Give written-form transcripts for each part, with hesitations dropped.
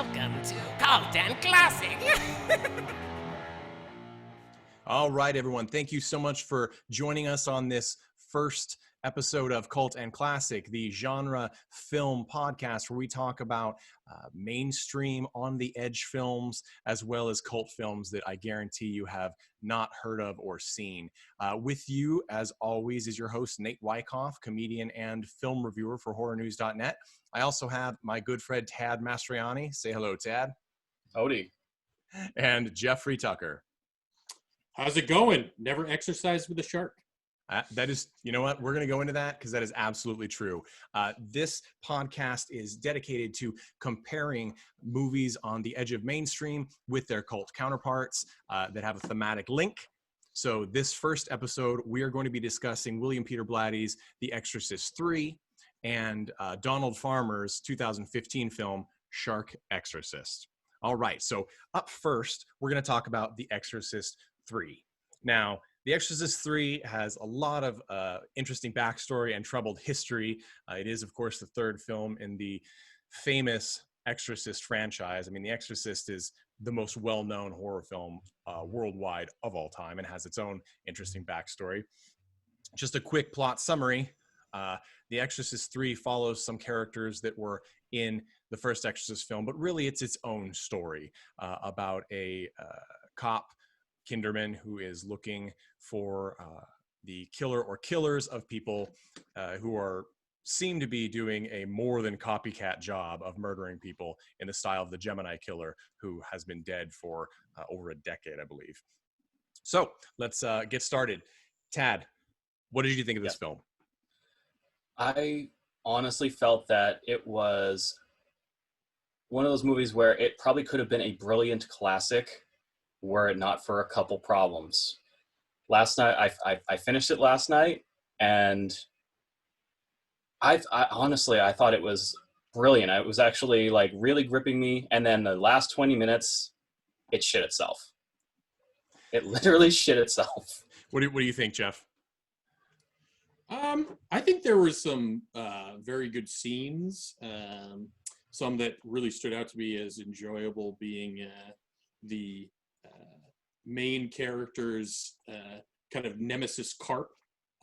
Welcome to Cult and Classic. All right, everyone. Thank you so much for joining us on this first episode of Cult and Classic, the genre film podcast where we talk about mainstream on the edge films as well as cult films that I guarantee you have not heard of or seen. With you, as always, is your host, Nate Wyckoff, comedian and film reviewer for horrornews.net. I also have my good friend, Tad Mastroianni. Say hello, Tad. Howdy. And Jeffrey Tucker. How's it going? Never exercised with a shark. That is, you know what? We're going to go into that because that is absolutely true. This podcast is dedicated to comparing movies on the edge of mainstream with their cult counterparts that have a thematic link. So this first episode, we are going to be discussing William Peter Blatty's The Exorcist 3 and Donald Farmer's 2015 film, Shark Exorcist. All right, so up first, we're going to talk about The Exorcist 3. Now, The Exorcist 3 has a lot of interesting backstory and troubled history. It is, of course, the third film in the famous Exorcist franchise. I mean, The Exorcist is the most well-known horror film worldwide of all time and has its own interesting backstory. Just a quick plot summary. The Exorcist 3 follows some characters that were in the first Exorcist film, but really it's its own story about a cop, Kinderman, who is looking for the killer or killers of people who seem to be doing a more than copycat job of murdering people in the style of the Gemini killer, who has been dead for over a decade, I believe. So let's get started. Tad, what did you think of this film? I honestly felt that it was one of those movies where it probably could have been a brilliant classic were it not for a couple problems. Last night, I finished it last night, and I honestly thought it was brilliant. It was actually like really gripping me, and then the last 20 minutes, it shit itself. It literally shit itself. What do you think, Jeff? I think there were some very good scenes. Some that really stood out to me as enjoyable being the main character's kind of nemesis carp.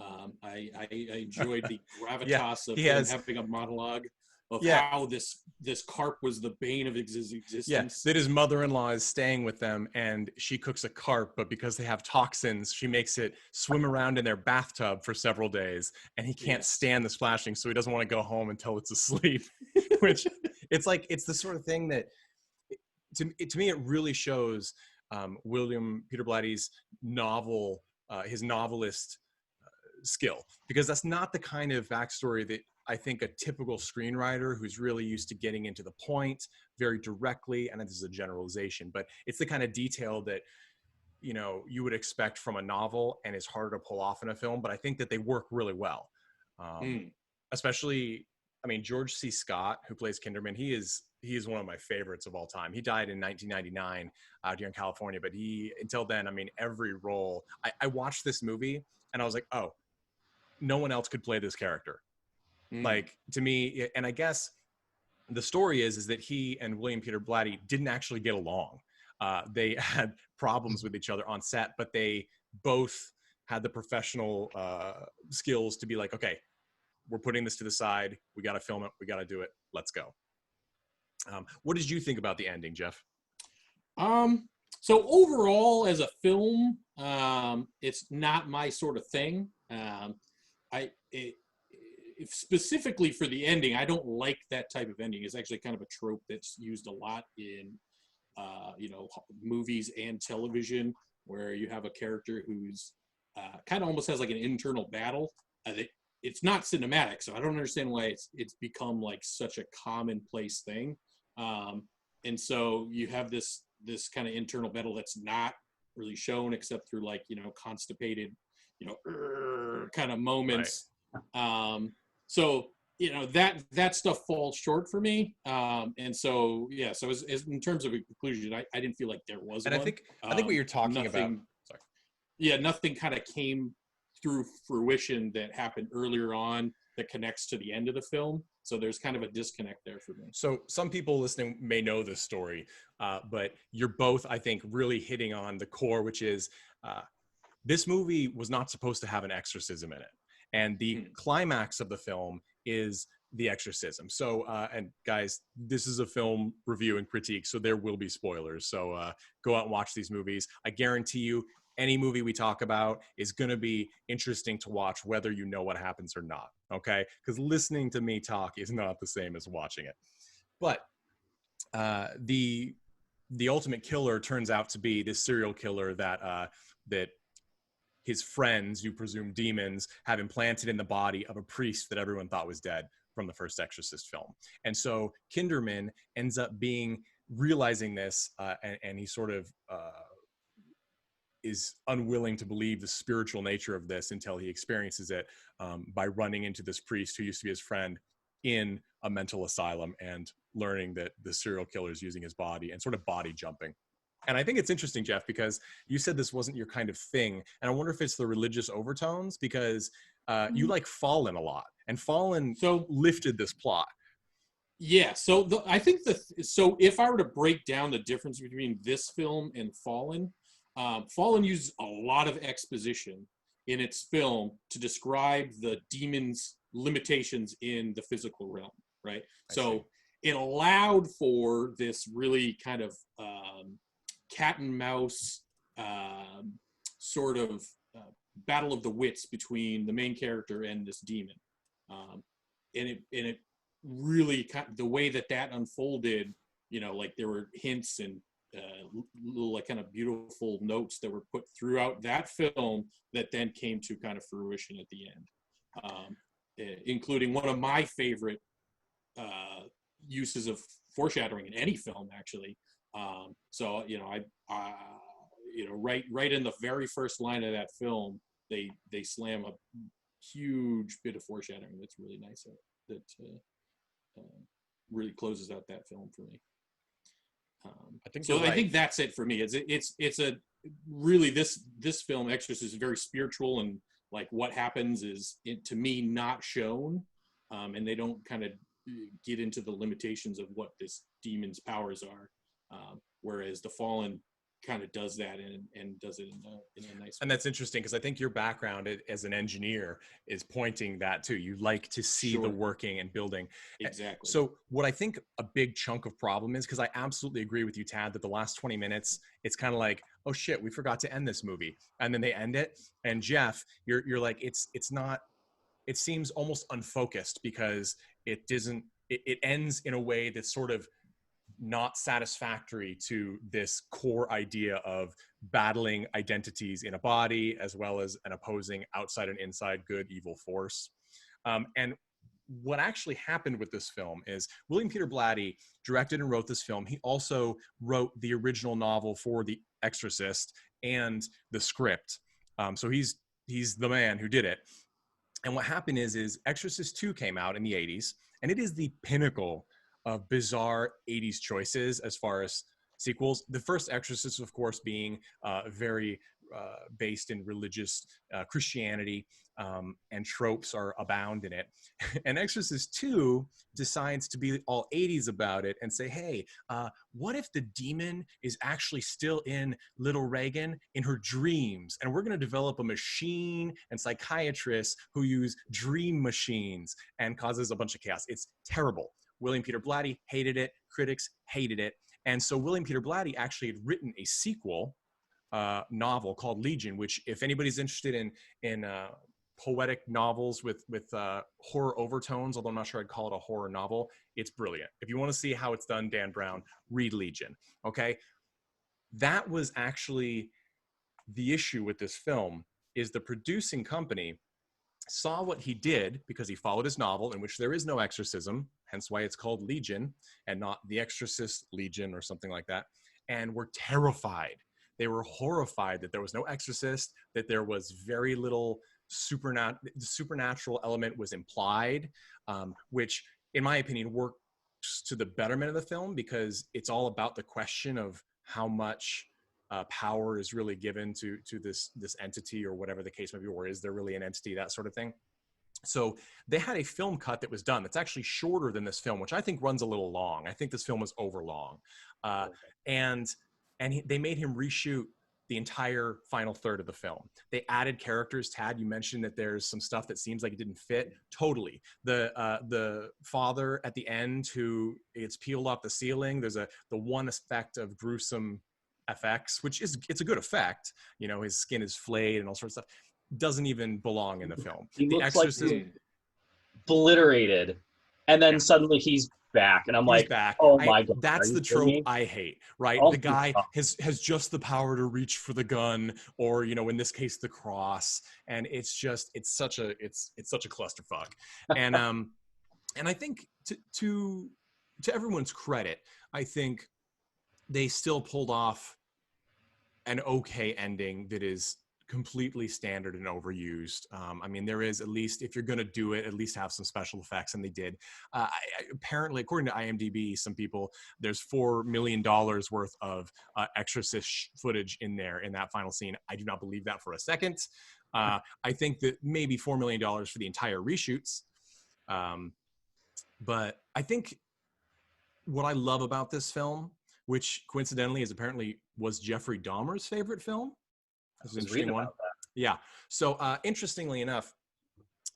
I enjoyed the gravitas of him having a monologue of how this carp was the bane of his existence. Yes, that his mother-in-law is staying with them and she cooks a carp, but because they have toxins, she makes it swim around in their bathtub for several days, and he can't stand the splashing, so he doesn't want to go home until it's asleep. Which it's the sort of thing that to me it really shows William Peter Blatty's novel, his novelist skill, because that's not the kind of backstory that I think a typical screenwriter who's really used to getting into the point very directly, and this is a generalization, but it's the kind of detail that, you know, you would expect from a novel and is harder to pull off in a film, but I think that they work really well. Especially, I mean, George C. Scott, who plays Kinderman, he is one of my favorites of all time. He died in 1999 out here in California, but until then, I mean, every role, I watched this movie and I was like, oh, no one else could play this character. Like, to me, and I guess the story is that he and William Peter Blatty didn't actually get along. They had problems with each other on set, but they both had the professional skills to be like, okay, we're putting this to the side. We got to film it. We got to do it. Let's go. What did you think about the ending, Jeff? So overall, as a film, it's not my sort of thing. Specifically for the ending, I don't like that type of ending. It's actually kind of a trope that's used a lot in, movies and television, where you have a character who's kind of almost has like an internal battle. It's not cinematic, so I don't understand why it's become like such a commonplace thing. And so you have this kind of internal battle that's not really shown except through like, constipated, kind of moments. Right. So, that stuff falls short for me. And so, so as in terms of a conclusion, I didn't feel like there was one. I think what you're talking about, nothing kind of came through fruition that happened earlier on that connects to the end of the film. So there's kind of a disconnect there for me. So some people listening may know this story, but you're both, I think, really hitting on the core, which is this movie was not supposed to have an exorcism in it. And the climax of the film is the exorcism. So, and guys, this is a film review and critique, so there will be spoilers. So go out and watch these movies. I guarantee you, any movie we talk about is going to be interesting to watch, whether you know what happens or not, okay? Because listening to me talk is not the same as watching it. But the ultimate killer turns out to be this serial killer that his friends, you presume demons, have implanted in the body of a priest that everyone thought was dead from the first Exorcist film. And so Kinderman ends up realizing this, and he sort of is unwilling to believe the spiritual nature of this until he experiences it by running into this priest who used to be his friend in a mental asylum and learning that the serial killer is using his body and sort of body jumping. And I think it's interesting, Jeff, because you said this wasn't your kind of thing. And I wonder if it's the religious overtones, because you like Fallen a lot, and Fallen lifted this plot. Yeah, so I think so if I were to break down the difference between this film and Fallen, Fallen uses a lot of exposition in its film to describe the demon's limitations in the physical realm, right? So it allowed for this really kind of cat and mouse sort of battle of the wits between the main character and this demon, and it really the way that unfolded, you know, like there were hints and little like kind of beautiful notes that were put throughout that film that then came to kind of fruition at the end, including one of my favorite uses of foreshadowing in any film, actually. So you know, I you know, right in the very first line of that film, they slam a huge bit of foreshadowing that's really nice. That really closes out that film for me. I think so. I think that's it for me. It's a really this film Exorcist is very spiritual, and like what happens is to me not shown, and they don't kind of get into the limitations of what this demon's powers are. Whereas the Fallen kind of does that and does it in a nice way. And that's interesting, because I think your background as an engineer is pointing that too. You like to see the working and building. Exactly. So what I think a big chunk of problem is, because I absolutely agree with you, Tad, that the last 20 minutes, it's kind of like, oh shit, we forgot to end this movie. And then they end it. And Jeff, you're like, it's not, it seems almost unfocused, because it ends in a way that's sort of not satisfactory to this core idea of battling identities in a body, as well as an opposing outside and inside good evil force. And what actually happened with this film is William Peter Blatty directed and wrote this film. He also wrote the original novel for The Exorcist and the script. So he's the man who did it. And what happened is Exorcist 2 came out in the 80s, and it is the pinnacle of bizarre 80s choices as far as sequels. The first Exorcist, of course, being very based in religious Christianity, and tropes are abound in it. And Exorcist 2 decides to be all 80s about it and say, hey, what if the demon is actually still in little Reagan in her dreams? And we're going to develop a machine and psychiatrists who use dream machines, and causes a bunch of chaos. It's terrible. William Peter Blatty hated it. Critics hated it. And so William Peter Blatty actually had written a sequel novel called Legion, which, if anybody's interested in poetic novels with horror overtones, although I'm not sure I'd call it a horror novel, it's brilliant. If you want to see how it's done, Dan Brown, read Legion. Okay, that was actually the issue with this film. Is the producing company saw what he did, because he followed his novel, in which there is no exorcism, hence why it's called Legion and not The Exorcist Legion or something like that, and were terrified. They were horrified that there was no exorcist, that there was very little supernatural element was implied, which, in my opinion, works to the betterment of the film, because it's all about the question of how much power is really given to this entity, or whatever the case may be, or is there really an entity, that sort of thing. So they had a film cut that was done that's actually shorter than this film, which I think runs a little long. I think this film was overlong. And they made him reshoot the entire final third of the film. They added characters. Tad, you mentioned that there's some stuff that seems like it didn't fit. Totally. The father at the end who gets peeled off the ceiling, there's the one effect of gruesome FX, which it's a good effect. You know, his skin is flayed and all sorts of stuff. Doesn't even belong in the film. He The looks Exorcist, like obliterated, and then suddenly he's back, and I'm he's like, back. oh my god, that's the trope I hate, right? Oh the guy my has just the power to reach for the gun, or you know, in this case, the cross, and it's such a clusterfuck. And and I think to everyone's credit, I think they still pulled off an okay ending that is completely standard and overused. I mean, there is, at least if you're going to do it, at least have some special effects, and they did. Apparently, according to IMDb, some people, there's $4 million worth of Exorcist footage in there in that final scene. I do not believe that for a second. I think that maybe $4 million for the entire reshoots. But I think what I love about this film, which coincidentally was Jeffrey Dahmer's favorite film. That's an interesting one. Yeah. So interestingly enough,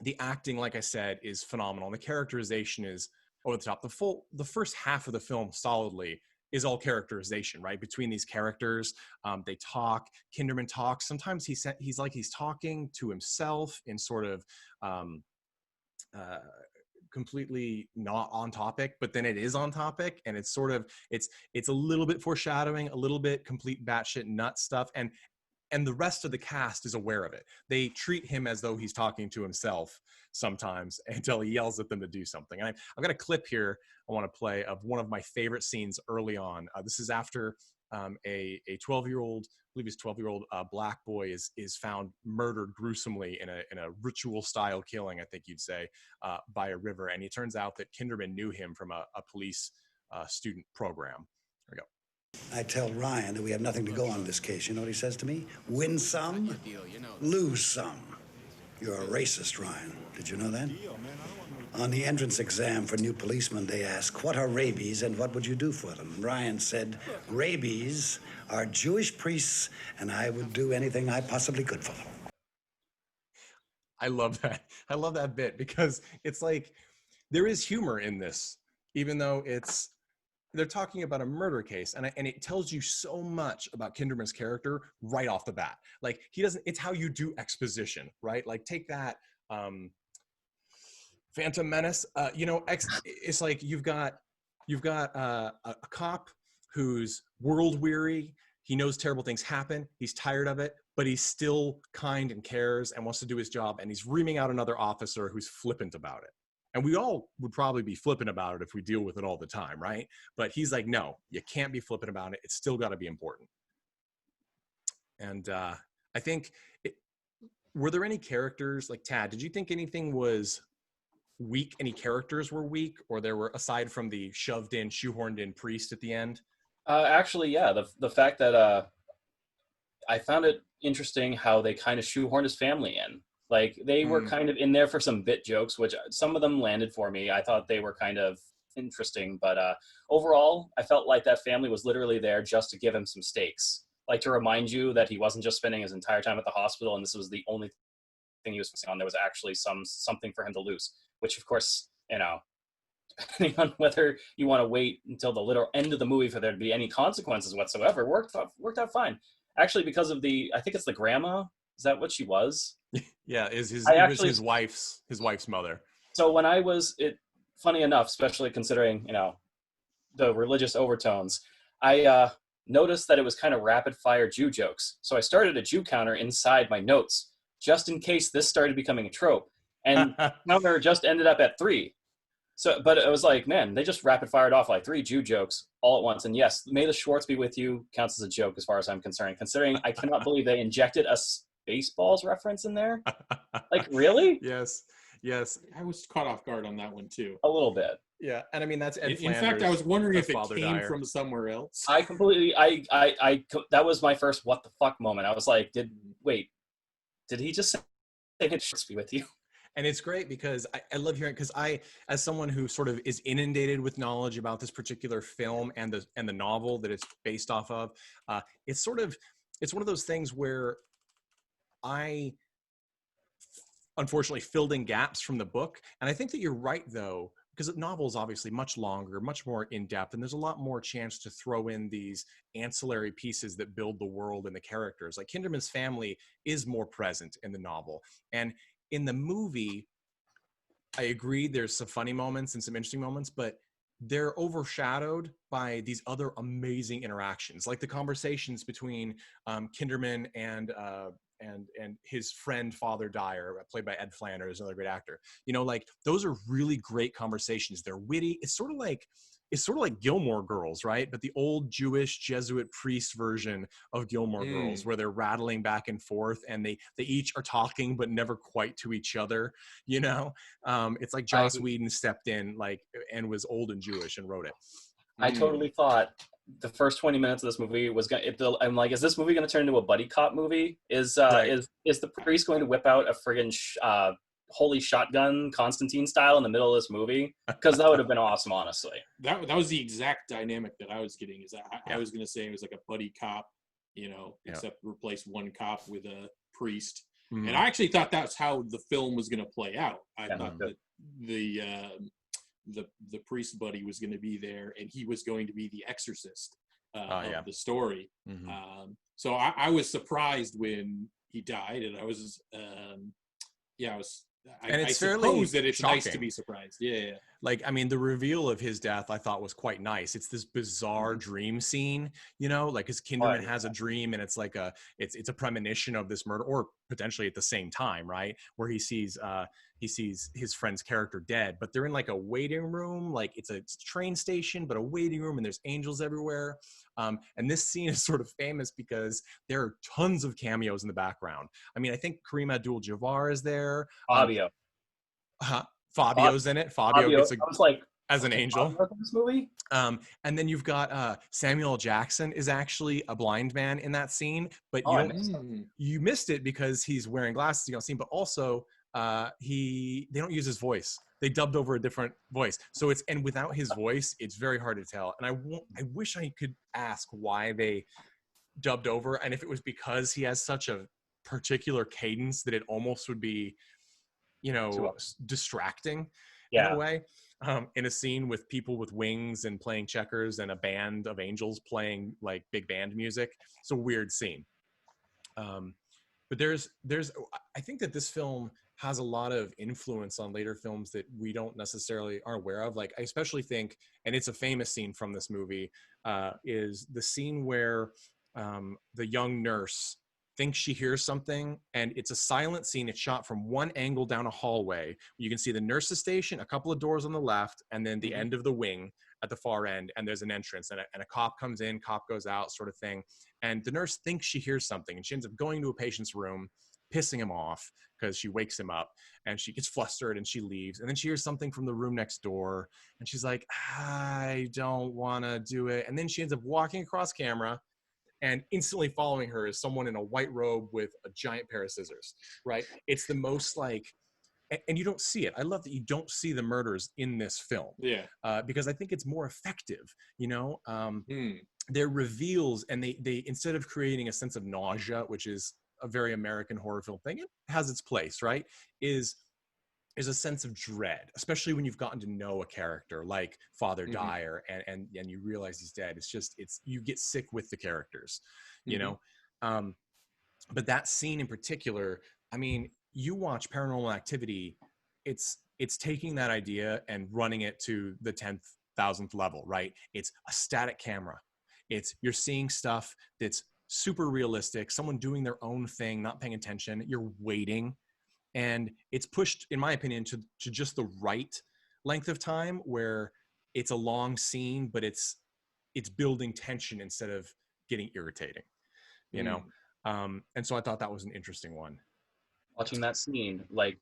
the acting, like I said, is phenomenal. And the characterization is over the top. The first half of the film solidly is all characterization, right? Between these characters, they talk. Kinderman talks. Sometimes he's like he's talking to himself in sort of completely not on topic, but then it is on topic, and it's sort of it's a little bit foreshadowing, a little bit complete batshit nut stuff, and the rest of the cast is aware of it. They treat him as though he's talking to himself sometimes until he yells at them to do something. I've got a clip here I want to play of one of my favorite scenes early on. This is after a 12-year-old, I believe he's 12-year-old black boy is found murdered gruesomely in a ritual style killing, I think you'd say, by a river. And it turns out that Kinderman knew him from a police student program. There we go. I tell Ryan that we have nothing to go on this case. You know what he says to me? Win some, lose some. You're a racist, Ryan. Did you know that? On the entrance exam for new policemen, they ask, what are rabies and what would you do for them? Ryan said, rabies are Jewish priests, and I would do anything I possibly could for them. I love that. I love that bit because it's like there is humor in this, even though they're talking about a murder case, and it tells you so much about Kinderman's character right off the bat. Like it's how you do exposition, right? Like take that Phantom Menace. It's like you've got a cop who's world weary. He knows terrible things happen. He's tired of it, but he's still kind and cares and wants to do his job. And he's reaming out another officer who's flippant about it. And we all would probably be flippant about it if we deal with it all the time, right? But he's like, no, you can't be flippant about it. It's still got to be important. And I think, were there any characters, like Tad, did you think anything was weak? Any characters were weak? Or there were, aside from the shoved in, shoehorned in priest at the end? Actually, yeah. The fact that I found it interesting how they kind of shoehorned his family in. Like, they were kind of in there for some bit jokes, which some of them landed for me. I thought they were kind of interesting. But overall, I felt like that family was literally there just to give him some stakes. Like, to remind you that he wasn't just spending his entire time at the hospital and this was the only thing he was focusing on. There was actually something for him to lose. Which, of course, depending on whether you want to wait until the literal end of the movie for there to be any consequences whatsoever, worked out fine. Actually, because of I think it's the grandma. Is that what she was? Yeah, it was his wife's mother. So when I was funny enough, especially considering the religious overtones, I noticed that it was kind of rapid fire Jew jokes. So I started a Jew counter inside my notes just in case this started becoming a trope, and counter just ended up at 3. So, but it was like, man, they just rapid fired off like 3 Jew jokes all at once. And yes, May the Schwartz be with you counts as a joke as far as I'm concerned, considering I cannot believe they injected a Spaceballs reference in there. Like, really? Yes. I was caught off guard on that one too. A little bit. Yeah, and I mean that's Ed In Flanders, fact, I was wondering if it came Dyer. from somewhere else. I completely, I that was my first what the fuck moment. I was like, did he just say it should be with you? And it's great because I love hearing, because I, as someone who sort of is inundated with knowledge about this particular film and the novel that it's based off of, it's one of those things where I unfortunately filled in gaps from the book. And I think that you're right, though, because the novel is obviously much longer, much more in-depth, and there's a lot more chance to throw in these ancillary pieces that build the world and the characters. Like Kinderman's family is more present in the novel. And in the movie, I agree there's some funny moments and some interesting moments, but they're overshadowed by these other amazing interactions, like the conversations between Kinderman and his friend Father Dyer, played by Ed Flanders, another great actor. You know, like those are really great conversations. They're witty. It's sort of like Gilmore Girls, right? But the old Jewish Jesuit priest version of Gilmore Girls, where they're rattling back and forth, and they each are talking but never quite to each other. You know, it's like Joss Whedon stepped in and was old and Jewish and wrote it. I totally thought the first 20 minutes of this movie was going to, I'm like, is this movie going to turn into a buddy cop movie? Is the priest going to whip out a friggin' holy shotgun Constantine style in the middle of this movie? Because that would have been awesome, honestly. That was the exact dynamic that I was getting. Is that I was going to say it was like a buddy cop, except replace one cop with a priest. Mm-hmm. And I actually thought that's how the film was going to play out. I thought that the priest buddy was going to be there, and he was going to be the exorcist of the story. Mm-hmm. So I was surprised when he died, and I was I suppose that it's shocking. Nice to be surprised. Yeah. Like, I mean, the reveal of his death I thought was quite nice. It's this bizarre dream scene, like his Kinderman has a dream, and it's like it's a premonition of this murder, or potentially at the same time, right? Where he sees his friend's character dead, but they're in like a waiting room, like it's a train station, but a waiting room, and there's angels everywhere. And this scene is sort of famous because there are tons of cameos in the background. I mean, I think Kareem Abdul-Jabbar is there. Fabio. Fabio's in it. Fabio gets as an angel. In this movie? And then you've got Samuel L. Jackson is actually a blind man in that scene, but you missed it because he's wearing glasses. You don't see him, but also they don't use his voice. They dubbed over a different voice. So and without his voice, it's very hard to tell. And I wish I could ask why they dubbed over, and if it was because he has such a particular cadence that it almost would be, distracting in a way. In a scene with people with wings and playing checkers and a band of angels playing like big band music. It's a weird scene. But there's I think that this film has a lot of influence on later films that we don't necessarily are aware of. Like, I especially think, and it's a famous scene from this movie, is the scene where the young nurse thinks she hears something, and it's a silent scene. It's shot from one angle down a hallway. You can see the nurse's station, a couple of doors on the left, and then the end of the wing at the far end, and there's an entrance, and a cop comes in, cop goes out, sort of thing. And the nurse thinks she hears something, and she ends up going to a patient's room, pissing him off because she wakes him up, and she gets flustered and she leaves. And then she hears something from the room next door, and she's like, I don't want to do it. And then she ends up walking across camera, and instantly following her is someone in a white robe with a giant pair of scissors, right? It's the most and you don't see it. I love that you don't see the murders in this film. Yeah. Because I think it's more effective, They're reveals, and they instead of creating a sense of nausea, which is a very American horror film thing, it has its place, right? Is a sense of dread, especially when you've gotten to know a character like Father Dyer, and you realize he's dead. You get sick with the characters, but that scene in particular, I mean, you watch Paranormal Activity, it's taking that idea and running it to the 10,000th level, right? It's a static camera. You're seeing stuff that's super realistic, someone doing their own thing, not paying attention. You're waiting. And it's pushed, in my opinion, to just the right length of time, where it's a long scene, but it's building tension instead of getting irritating, And so I thought that was an interesting one. Watching that scene, like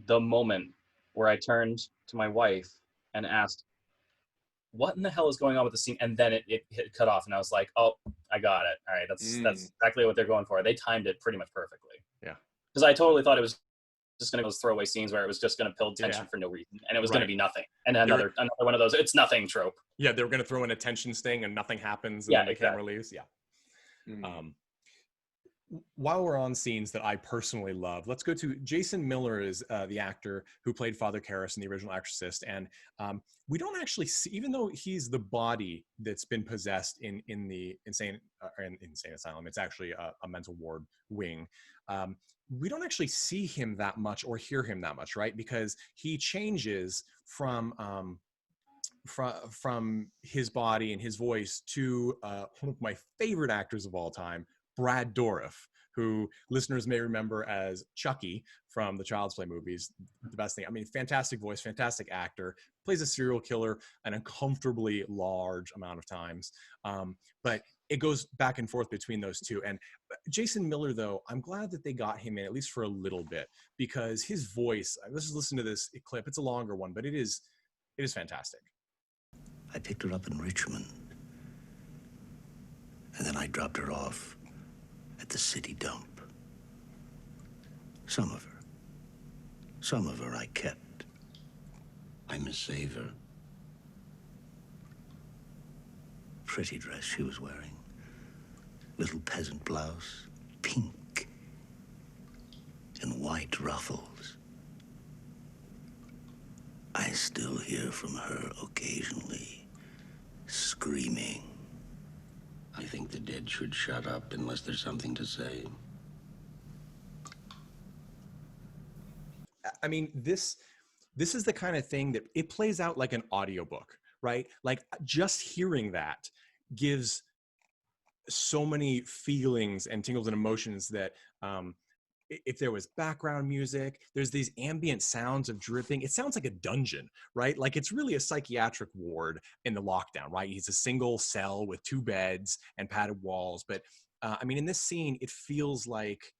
the moment where I turned to my wife and asked, what in the hell is going on with the scene? And then it hit cut off, and I was like, oh, I got it. All right, that's exactly what they're going for. They timed it pretty much perfectly. Yeah. Because I totally thought it was just going to go those throwaway scenes where it was just going to build tension for no reason, and it was going to Right. be nothing. And another one of those it's nothing trope. Yeah, they were going to throw in a tension sting and nothing happens, and Yeah, then the exactly. camera leaves. Yeah. Mm. While we're on scenes that I personally love, let's go to Jason Miller is the actor who played Father Karras in the original Exorcist. And we don't actually see, even though he's the body that's been possessed in the insane asylum, it's actually a mental ward wing. We don't actually see him that much or hear him that much, right? Because he changes from his body and his voice to one of my favorite actors of all time, Brad Dorff, who listeners may remember as Chucky from the Child's Play movies. The best thing, I mean, fantastic voice, fantastic actor, plays a serial killer an uncomfortably large amount of times. But it goes back and forth between those two. And Jason Miller, though, I'm glad that they got him in, at least for a little bit, because his voice, let's just listen to this clip. It's a longer one, but it is fantastic. I picked her up in Richmond, and then I dropped her off at the city dump. Some of her I kept. I missave her. Pretty dress she was wearing. Little peasant blouse, pink, and white ruffles. I still hear from her occasionally, screaming. I think the dead should shut up unless there's something to say. I mean, this is the kind of thing that it plays out like an audiobook, right? Like just hearing that gives so many feelings and tingles and emotions that if there was background music, there's these ambient sounds of dripping. It sounds like a dungeon, right? Like it's really a psychiatric ward in the lockdown, right? He's a single cell with 2 beds and padded walls. But I mean, in this scene, it feels like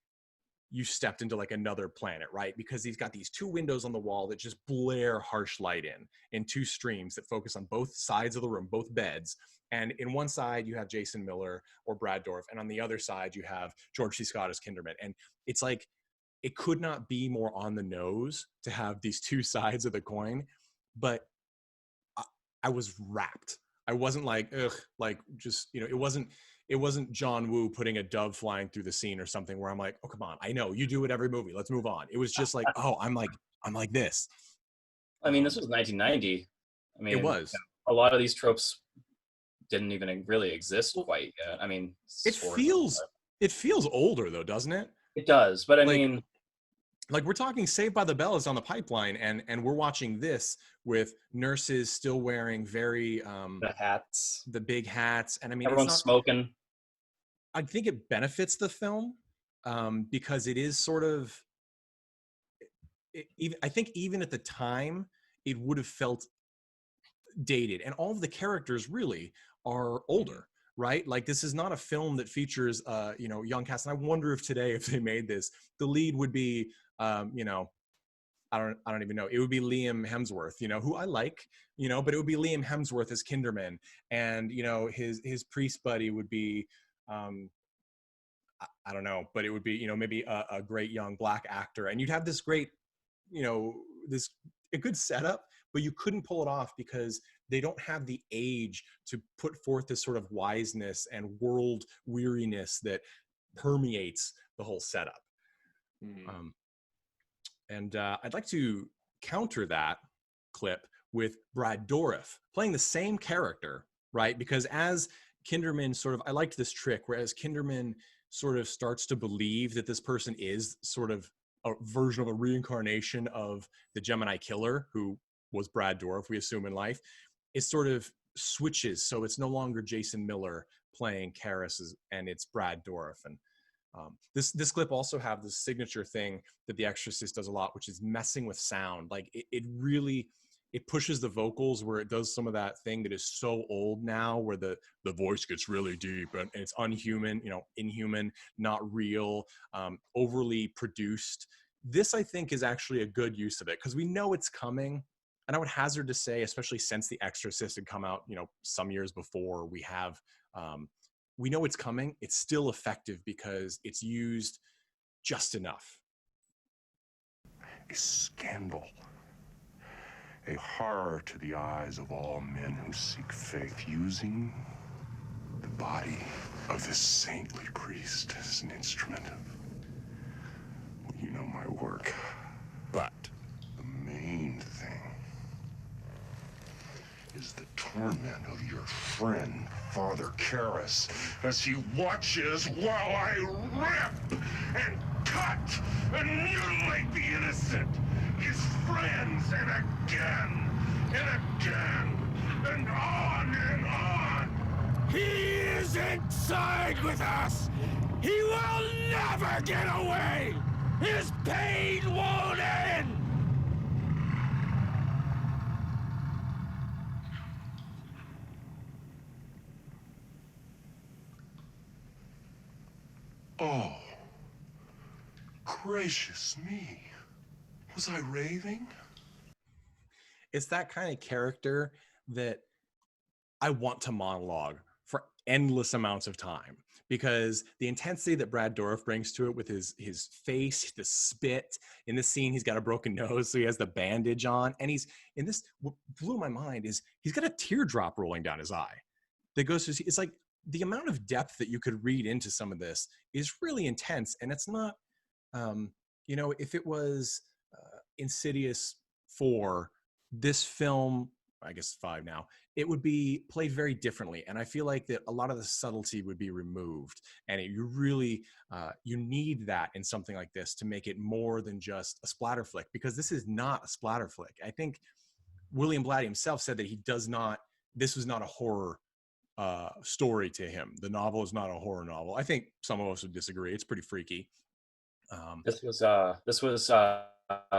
you stepped into like another planet, right? Because he's got these 2 windows on the wall that just blare harsh light in 2 streams that focus on both sides of the room, both beds. And in one side, you have Jason Miller or Brad Dorff. And on the other side, you have George C. Scott as Kinderman. And it's like, it could not be more on the nose to have these 2 sides of the coin. But I was rapt. I wasn't like, ugh, like just, you know, it wasn't John Woo putting a dove flying through the scene or something where I'm like, oh, come on. I know you do it every movie. Let's move on. It was just like, oh, I'm like this. I mean, this was 1990. I mean, It was. a lot of these tropes didn't even really exist quite yet. I mean, It feels older though, doesn't it? It does, but I Like- mean, Like we're talking Saved by the Bell is on the pipeline, and we're watching this with nurses still wearing very the hats, the big hats, and I mean everyone's it's not, smoking. I think it benefits the film because it is sort of I think even at the time it would have felt dated, and all of the characters really are older, right? Like this is not a film that features you know, young cast. And I wonder if today, if they made this, the lead would be you know, I don't even know. It would be Liam Hemsworth, you know, who I like, you know, but it would be Liam Hemsworth as Kinderman, and you know, his priest buddy would be I don't know, but it would be, you know, maybe a great young black actor, and you'd have this great, you know, a good setup, but you couldn't pull it off because they don't have the age to put forth this sort of wiseness and world weariness that permeates the whole setup. Mm. And I'd like to counter that clip with Brad Dourif playing the same character, right? Because as Kinderman sort of, I liked this trick, whereas Kinderman sort of starts to believe that this person is sort of a version of a reincarnation of the Gemini killer, who was Brad Dourif, we assume in life. It sort of switches, so it's no longer Jason Miller playing Karras, and it's Brad Dourif. And this clip also have this signature thing that The Exorcist does a lot, which is messing with sound. Like it really, it pushes the vocals where it does some of that thing that is so old now, where the voice gets really deep and it's unhuman, you know, inhuman, not real, overly produced. This, I think, is actually a good use of it because we know it's coming. And I would hazard to say, especially since The Exorcist had come out, you know, some years before, we know it's coming. It's still effective because it's used just enough. a scandal, a horror to the eyes of all men who seek faith, using the body of this saintly priest as an instrument of, well, you know my work. But the main thing is the torment of your friend, Father Karras, as he watches while I rip and cut and mutilate the innocent, his friends, and again, and again, and on and on. He is inside with us. He will never get away. His pain won't end. Oh, gracious me. Was I raving? It's that kind of character that I want to monologue for endless amounts of time, because the intensity that Brad Dorff brings to it with his face, the spit. In this scene, he's got a broken nose, so he has the bandage on. And he's in this, what blew my mind is he's got a teardrop rolling down his eye that goes to, it's like the amount of depth that you could read into some of this is really intense. And it's not, you know, if it was Insidious 4, this film, I guess 5 now, it would be played very differently. And I feel like that a lot of the subtlety would be removed. And you really, you need that in something like this to make it more than just a splatter flick, because this is not a splatter flick. I think William Blatty himself said that he does not, this was not a horror story to him. The novel is not a horror novel. I think some of us would disagree. It's pretty freaky. This was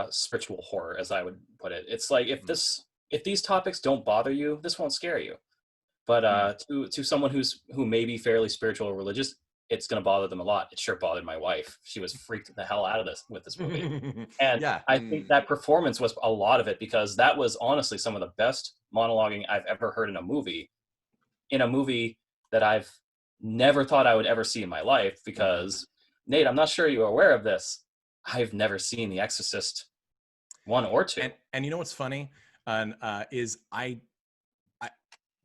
spiritual horror, as I would put it. It's like if these topics don't bother you, this won't scare you. But to someone who may be fairly spiritual or religious, it's going to bother them a lot. It sure bothered my wife. She was freaked the hell out of this with this movie. And Yeah. I think that performance was a lot of it, because that was honestly some of the best monologuing I've ever heard in a movie that I've never thought I would ever see in my life. Because Nate, I'm not sure you're aware of this, I've never seen The Exorcist 1 or 2. And you know what's funny? Is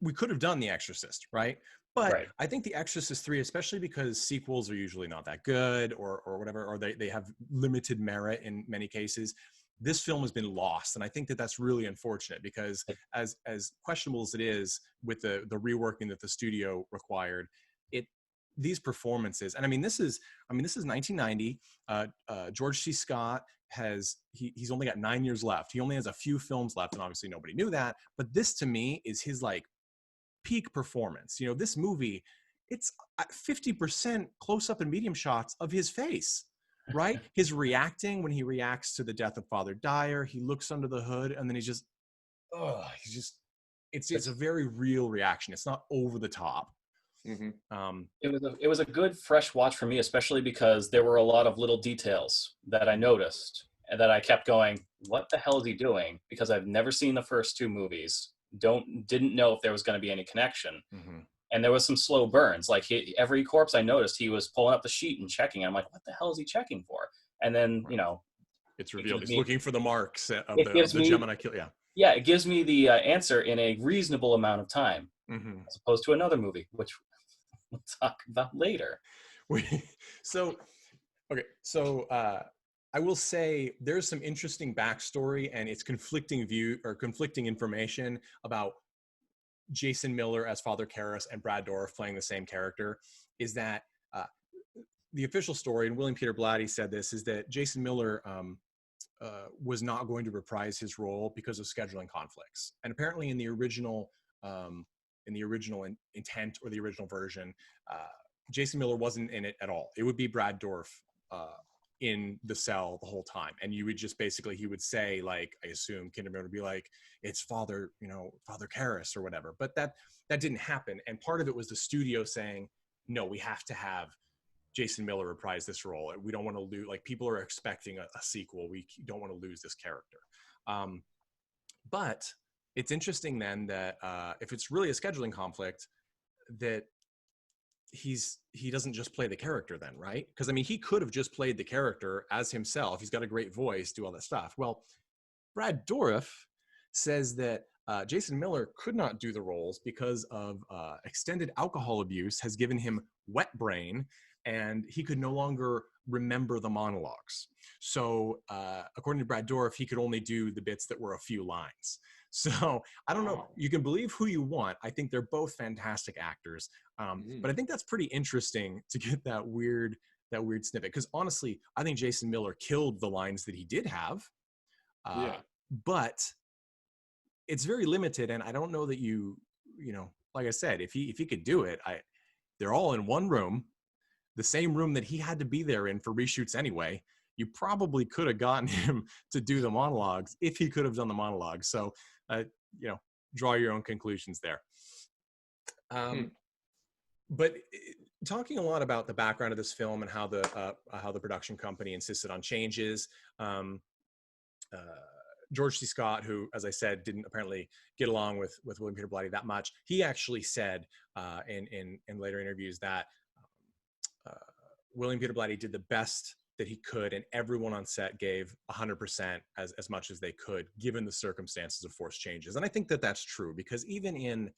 we could have done The Exorcist, right? But Right. I think The Exorcist 3, especially because sequels are usually not that good or whatever, or they have limited merit in many cases, this film has been lost. And I think that that's really unfortunate, because as questionable as it is with the reworking that the studio required, these performances, and I mean, this is 1990. George C. Scott he's only got 9 years left. He only has a few films left, and obviously nobody knew that. But this, to me, is his like peak performance. You know, this movie, it's 50% close up and medium shots of his face, right? His reacting when he reacts to the death of Father Dyer, he looks under the hood, and then it's a very real reaction. It's not over the top. It was a good fresh watch for me, especially because there were a lot of little details that I noticed and that I kept going, what the hell is he doing? Because I've never seen the first 2 movies, didn't know if there was going to be any connection. And there was some slow burns. Like every corpse I noticed, he was pulling up the sheet and checking. I'm like, what the hell is he checking for? And then, you know, it's revealed he's looking for the marks of the Gemini kill. Yeah, it gives me the answer in a reasonable amount of time, as opposed to another movie, which we'll talk about later. So I will say there's some interesting backstory, and it's conflicting information about Jason Miller as Father Karras and Brad Dorff playing the same character. Is that the official story, and William Peter Blatty said this, is that Jason Miller was not going to reprise his role because of scheduling conflicts. And apparently in the original intent, or the original version, Jason Miller wasn't in it at all. It would be Brad Dorff in the cell the whole time. And you would just basically, he would say, like, I assume Kinderman would be like, it's Father Karras or whatever. But that didn't happen. And part of it was the studio saying, no, we have to have Jason Miller reprise this role. We don't want to lose, like, people are expecting a sequel. We don't want to lose this character. But it's interesting then that if it's really a scheduling conflict, that he doesn't just play the character then, right? Because I mean, he could have just played the character as himself. He's got a great voice, do all that stuff. Well, Brad Dourif says that Jason Miller could not do the roles because of extended alcohol abuse has given him wet brain, and he could no longer remember the monologues. So according to Brad Dourif, he could only do the bits that were a few lines. So I don't know. You can believe who you want. I think they're both fantastic actors. But I think that's pretty interesting to get that weird snippet. Because honestly, I think Jason Miller killed the lines that he did have. But it's very limited, and I don't know that you know, like I said, if he could do it, they're all in one room, the same room that he had to be there in for reshoots anyway. You probably could have gotten him to do the monologues if he could have done the monologues. So, you know, draw your own conclusions there. But talking a lot about the background of this film and how the production company insisted on changes. George C. Scott, who, as I said, didn't apparently get along with William Peter Blatty that much, he actually said in later interviews that William Peter Blatty did the best that he could, and everyone on set gave 100% as much as they could, given the circumstances of forced changes. And I think that that's true, because even in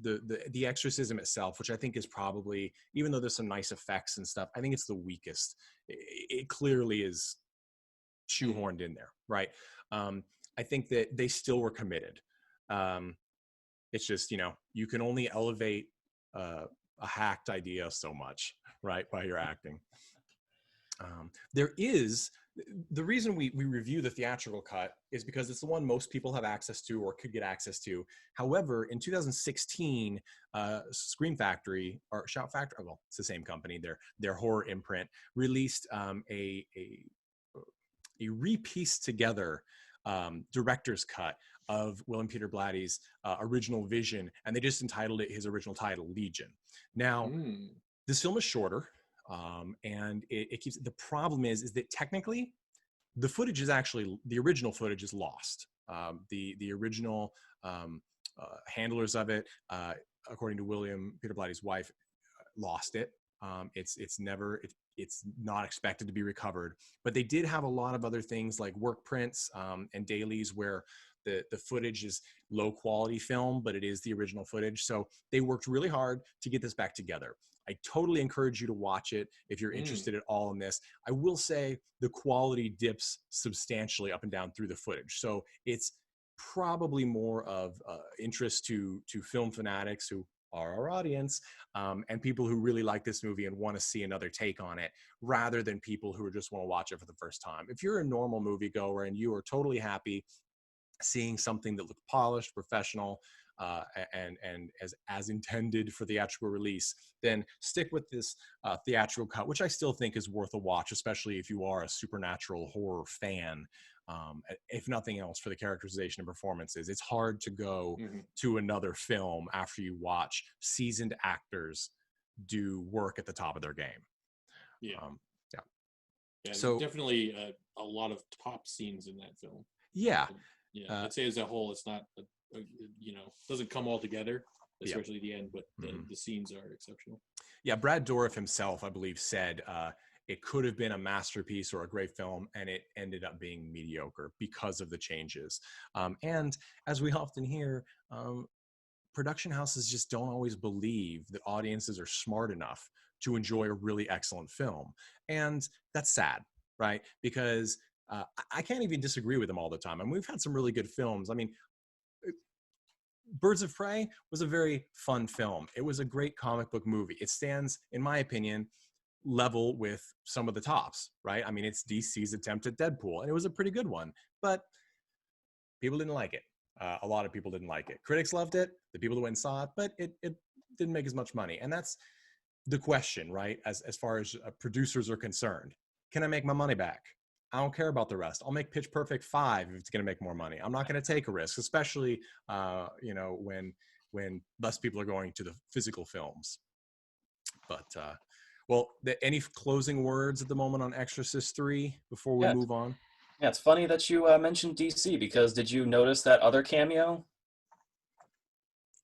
the exorcism itself, which I think is probably, even though there's some nice effects and stuff, I think it's the weakest. It clearly is shoehorned in there, right? I think that they still were committed. It's just, you know, you can only elevate a hacked idea so much, right, while you're acting. There is, the reason we review the theatrical cut is because it's the one most people have access to or could get access to. However, in 2016, Scream Factory, or Shout Factory, well, it's the same company, their horror imprint, released a re-pieced together director's cut of William Peter Blatty's original vision, and they just entitled it his original title, Legion. Now, this film is shorter, and it keeps, the problem is that technically the footage is actually, the original footage is lost. The original handlers of it, according to William Peter Blatty's wife, lost it. It's not expected to be recovered, but they did have a lot of other things like work prints and dailies where the footage is low quality film, but it is the original footage. So they worked really hard to get this back together. I totally encourage you to watch it if you're interested at all in this. I will say the quality dips substantially up and down through the footage. So it's probably more of interest to film fanatics who are our audience, and people who really like this movie and want to see another take on it, rather than people who just want to watch it for the first time. If you're a normal moviegoer and you are totally happy seeing something that looked polished, professional, and as intended for theatrical release, then stick with this theatrical cut, which I still think is worth a watch, especially if you are a supernatural horror fan. If nothing else, for the characterization and performances. It's hard to go to another film after you watch seasoned actors do work at the top of their game. Yeah. So definitely a lot of top scenes in that film. Yeah. I'd say as a whole, it's not, doesn't come all together, especially the end, but the scenes are exceptional. Yeah, Brad Dourif himself, I believe, said it could have been a masterpiece or a great film, and it ended up being mediocre because of the changes. And as we often hear, production houses just don't always believe that audiences are smart enough to enjoy a really excellent film. And that's sad, right? Because I can't even disagree with them all the time. I mean, we've had some really good films. I mean, Birds of Prey was a very fun film. It was a great comic book movie. It stands, in my opinion, level with some of the tops, right? I mean, it's DC's attempt at Deadpool, and it was a pretty good one, but people didn't like it. A lot of people didn't like it. Critics loved it, the people that went and saw it, but it didn't make as much money. And that's the question, right? As far as producers are concerned. Can I make my money back? I don't care about the rest. I'll make Pitch Perfect 5 if it's going to make more money. I'm not going to take a risk, especially, when less people are going to the physical films. But, well, any closing words at the moment on Exorcist 3 before we move on? Yeah, it's funny that you mentioned DC, because did you notice that other cameo?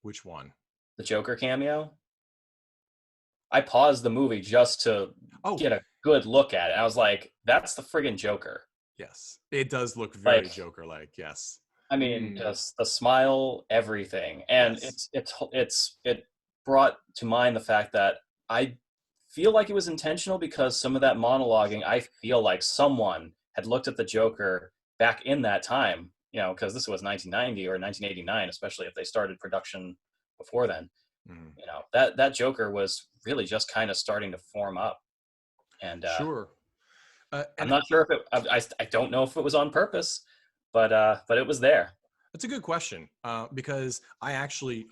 Which one? The Joker cameo? I paused the movie just to Oh, get a good look at it. I was like, that's the friggin' Joker. yes. It does look very Like, Joker-like. Yes. I mean, Mm. just the smile, everything, and Yes. it brought to mind the fact that I feel like it was intentional because some of that monologuing, I feel like someone had looked at the Joker back in that time, because this was 1990 or 1989, especially if they started production before then. Mhm. That Joker was really just kind of starting to form up, and Sure. I'm And not sure if I don't know if it was on purpose, but it was there. that's a good question, because I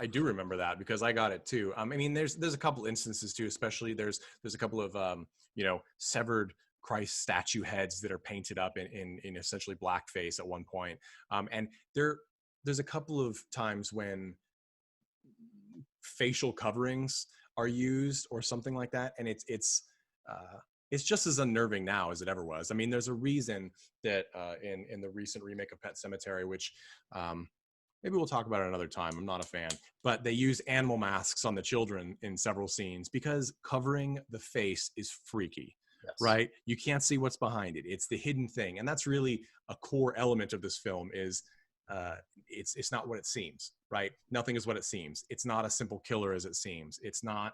do remember that because I got it too. I mean, there's a couple instances too, especially there's a couple of severed Christ statue heads that are painted up in essentially blackface at one point, and there's a couple of times when facial coverings are used or something like that, and it's just as unnerving now as it ever was. I mean, there's a reason that in the recent remake of Pet Sematary, which maybe we'll talk about it another time. I'm not a fan, but they use animal masks on the children in several scenes because covering the face is freaky. Yes. Right? You can't see what's behind it. It's the hidden thing, and that's really a core element of this film. Is it's not what it seems, right? Nothing is what it seems. It's not a simple killer as it seems. It's not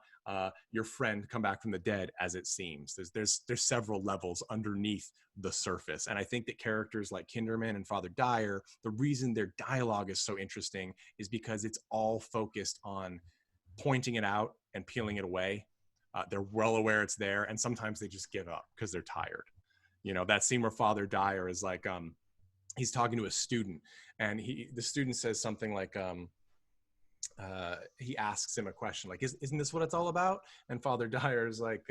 your friend come back from the dead as it seems. There's several levels underneath the surface, and I think that characters like Kinderman and Father Dyer, the reason their dialogue is so interesting is because it's all focused on pointing it out and peeling it away. They're well aware it's there, and sometimes they just give up because they're tired. That scene where Father Dyer is like, he's talking to a student, and the student says something like, he asks him a question like, isn't this what it's all about? And Father Dyer is like,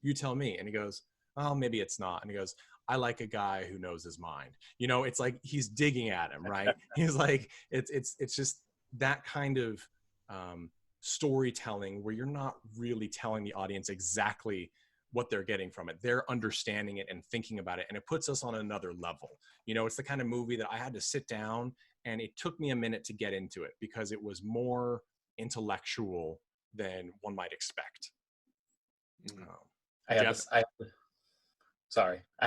you tell me. And he goes, oh, maybe it's not. And he goes, I like a guy who knows his mind. It's like he's digging at him, right? He's like, it's just that kind of storytelling where you're not really telling the audience exactly what they're getting from it. They're understanding it and thinking about it, and it puts us on another level. It's the kind of movie that I had to sit down, and it took me a minute to get into it because it was more intellectual than one might expect. I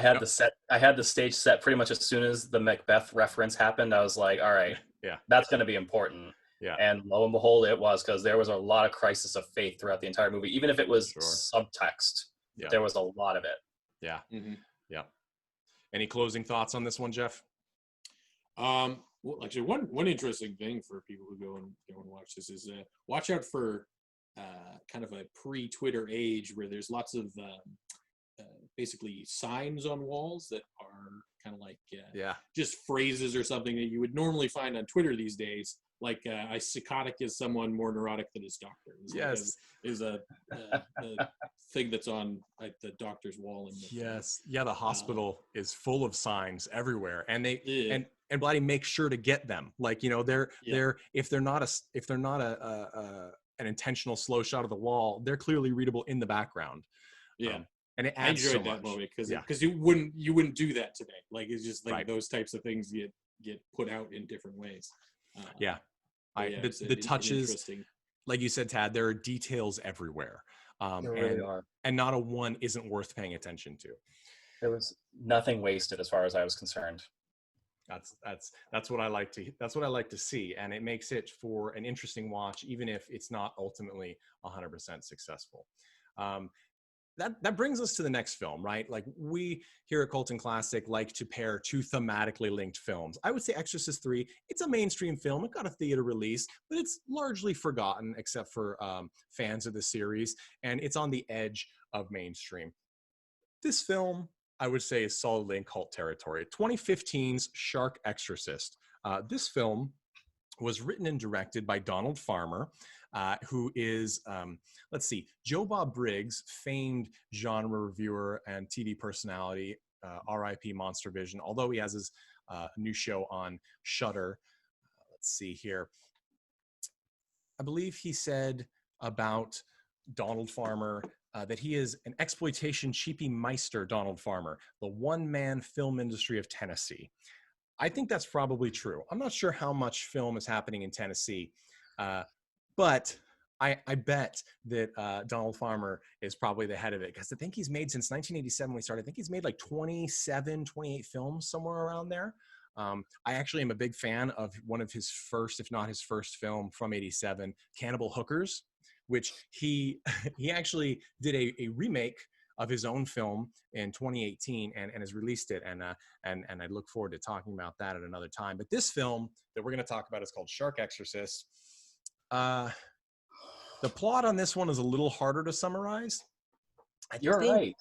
had the stage set pretty much as soon as the Macbeth reference happened. I was like, all right, yeah, that's going to be important. Yeah. And lo and behold, it was, because there was a lot of crisis of faith throughout the entire movie, even if it was subtext. Yeah. There was a lot of it. Yeah. Mm-hmm. Yeah. Any closing thoughts on this one, Jeff? Well, actually, one interesting thing for people who go and watch this is watch out for kind of a pre-Twitter age where there's lots of basically signs on walls that are kind of like just phrases or something that you would normally find on Twitter these days. Like a psychotic is someone more neurotic than his doctor. Yes. Is a thing that's on the doctor's wall. In the yes. Yeah. The hospital is full of signs everywhere, and and Blatty makes sure to get them. Like, they're if they're not an intentional slow shot of the wall, they're clearly readable in the background. Yeah. And it adds I enjoyed so that much. moment because you wouldn't do that today. Like, it's just like those types of things get put out in different ways. The touches, like you said, Tad, there are details everywhere. There really are. And not a one isn't worth paying attention to. There was nothing wasted as far as I was concerned. That's what I like to see, and it makes it for an interesting watch, even if it's not ultimately 100% successful. That brings us to the next film, right? Like, we here at Cult and Classic like to pair two thematically linked films. I would say Exorcist 3, it's a mainstream film. It got a theater release, but it's largely forgotten except for fans of the series, and it's on the edge of mainstream. This film, I would say, is solidly in cult territory. 2015's Shark Exorcist. This film was written and directed by Donald Farmer, who is, Joe Bob Briggs, famed genre reviewer and TV personality, RIP Monster Vision, although he has his new show on Shudder. Let's see here. I believe he said about Donald Farmer that he is an exploitation cheapie meister, Donald Farmer, the one-man film industry of Tennessee. I think that's probably true. I'm not sure how much film is happening in Tennessee, but I bet that Donald Farmer is probably the head of it, because I think he's made, since 1987 when we started, I think he's made like 27, 28 films, somewhere around there. I actually am a big fan of one of his first, if not his first film from 87, Cannibal Hookers, which he actually did a remake of his own film in 2018 and has released it. And I look forward to talking about that at another time. But this film that we're going to talk about is called Shark Exorcist. The plot on this one is a little harder to summarize. You're right.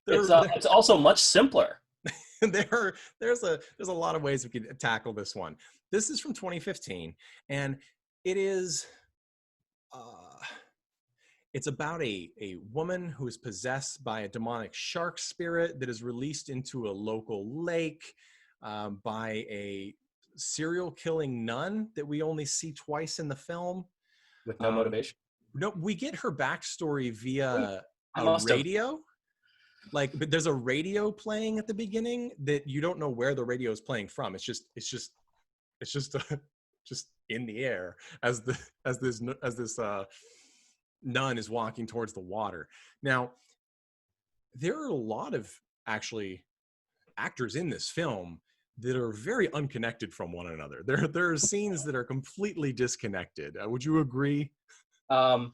It's also much simpler. There's a lot of ways we could tackle this one. This is from 2015, and it is it's about a woman who is possessed by a demonic shark spirit that is released into a local lake by a serial killing nun that we only see twice in the film. With no motivation? No, we get her backstory via a radio. But there's a radio playing at the beginning that you don't know where the radio is playing from. It's just in the air as this nun is walking towards the water. Now, there are a lot of actually actors in this film that are very unconnected from one another. There are scenes that are completely disconnected. Would you agree? I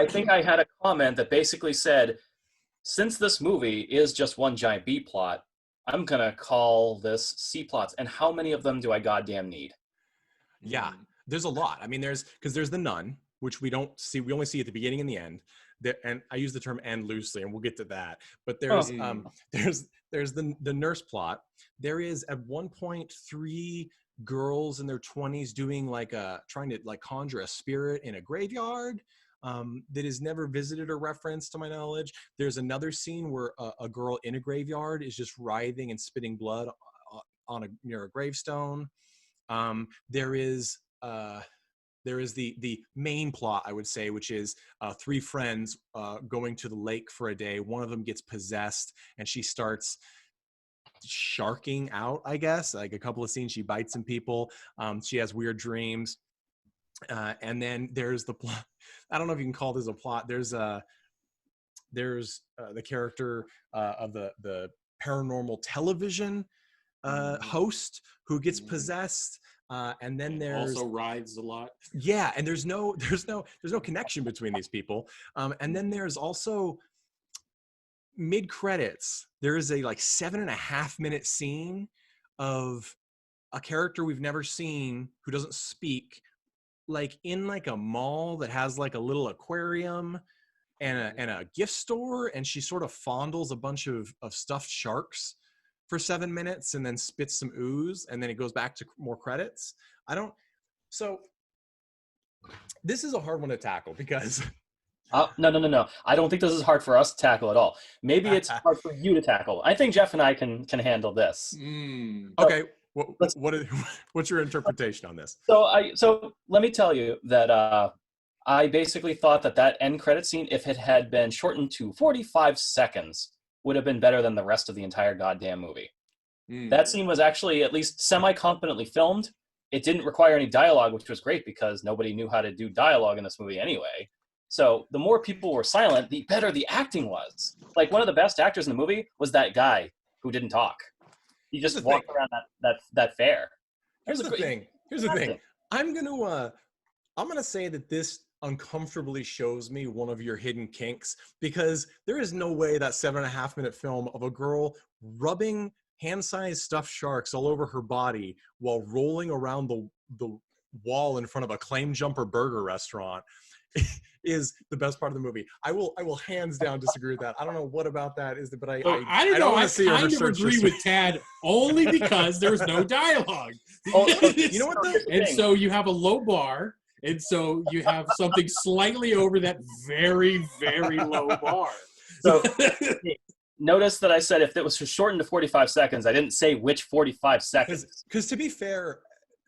think I had a comment that basically said, since this movie is just one giant B plot, I'm gonna call this C plots. And how many of them do I goddamn need? Yeah, there's a lot. I mean, there's the nun, which we don't see. We only see at the beginning and the end. And I use the term "end" loosely, and we'll get to that. But there's the nurse plot. There is at one point 3 girls in their 20s doing trying to conjure a spirit in a graveyard that is never visited or referenced to my knowledge. There's another scene where a girl in a graveyard is just writhing and spitting blood near a gravestone. There is the main plot, I would say, which is 3 friends going to the lake for a day. One of them gets possessed, and she starts sharking out, I guess. Like a couple of scenes, she bites some people. She has weird dreams. And then there's the plot. I don't know if you can call this a plot. There's the character of the paranormal television host who gets possessed. And then there's also writhes a lot. Yeah, and there's no connection between these people. And then there's also mid credits. There is a 7.5 minute scene of a character we've never seen who doesn't speak, in a mall that has a little aquarium and a gift store, and she sort of fondles a bunch of stuffed sharks for 7 minutes and then spits some ooze, and then it goes back to more credits. So this is a hard one to tackle because no. I don't think this is hard for us to tackle at all. Maybe it's hard for you to tackle. I think Jeff and I can handle this. Okay. What's your interpretation on this? So let me tell you that I basically thought that end credit scene, if it had been shortened to 45 seconds, would have been better than the rest of the entire goddamn movie. That scene was actually at least semi-competently filmed. It didn't require any dialogue, which was great because nobody knew how to do dialogue in this movie anyway. So the more people were silent, the better the acting was. One of the best actors in the movie was that guy who didn't talk. He just walked around that fair. Here's the thing. I'm gonna say that this uncomfortably shows me one of your hidden kinks, because there is no way that 7.5 minute film of a girl rubbing hand-sized stuffed sharks all over her body while rolling around the wall in front of a Claim Jumper burger restaurant is the best part of the movie. I will hands down disagree with that. I don't know what about that is, but I don't want to see her kind of agree with Tad only because there's no dialogue. You know what though? And so you have a low bar, and so you have something slightly over that very, very low bar. So notice that I said if it was shortened to 45 seconds, I didn't say which 45 seconds. Because to be fair,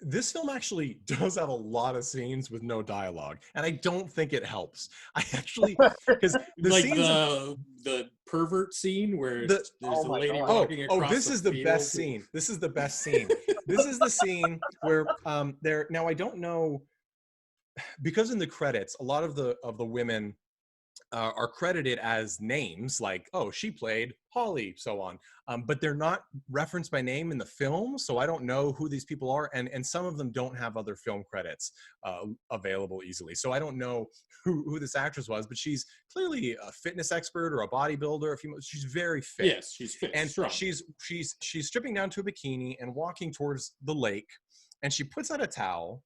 this film actually does have a lot of scenes with no dialogue, and I don't think it helps. I actually, because the pervert scene where there's a lady walking across this is the best scene. This is the best scene. This is the scene where now I don't know because in the credits, a lot of the women are credited as names, like, oh, she played Holly, so on. But they're not referenced by name in the film, so I don't know who these people are. And some of them don't have other film credits available easily. So I don't know who this actress was, but she's clearly a fitness expert or a bodybuilder. She's very fit. Yes, she's fit. And strong. she's stripping down to a bikini and walking towards the lake. And she puts out a towel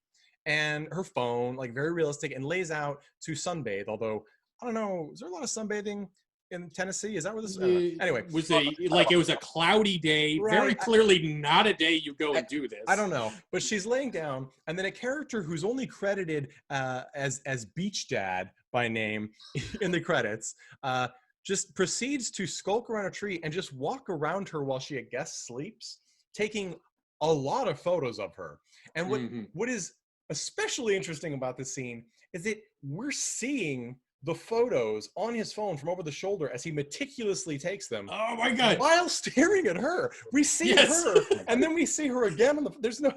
and her phone, like very realistic, and lays out to sunbathe, although I don't know. Is there a lot of sunbathing in Tennessee? Is that where this? Anyway, it was a cloudy day. Right. Very clearly not a day you go and do this. I don't know, but she's laying down, and then a character who's only credited as Beach Dad by name in the credits just proceeds to skulk around a tree and just walk around her while she, I guess, sleeps, taking a lot of photos of her. And what is especially interesting about this scene is that we're seeing the photos on his phone from over the shoulder as he meticulously takes them. Oh my God! While staring at her, we see her, and then we see her again. There's no.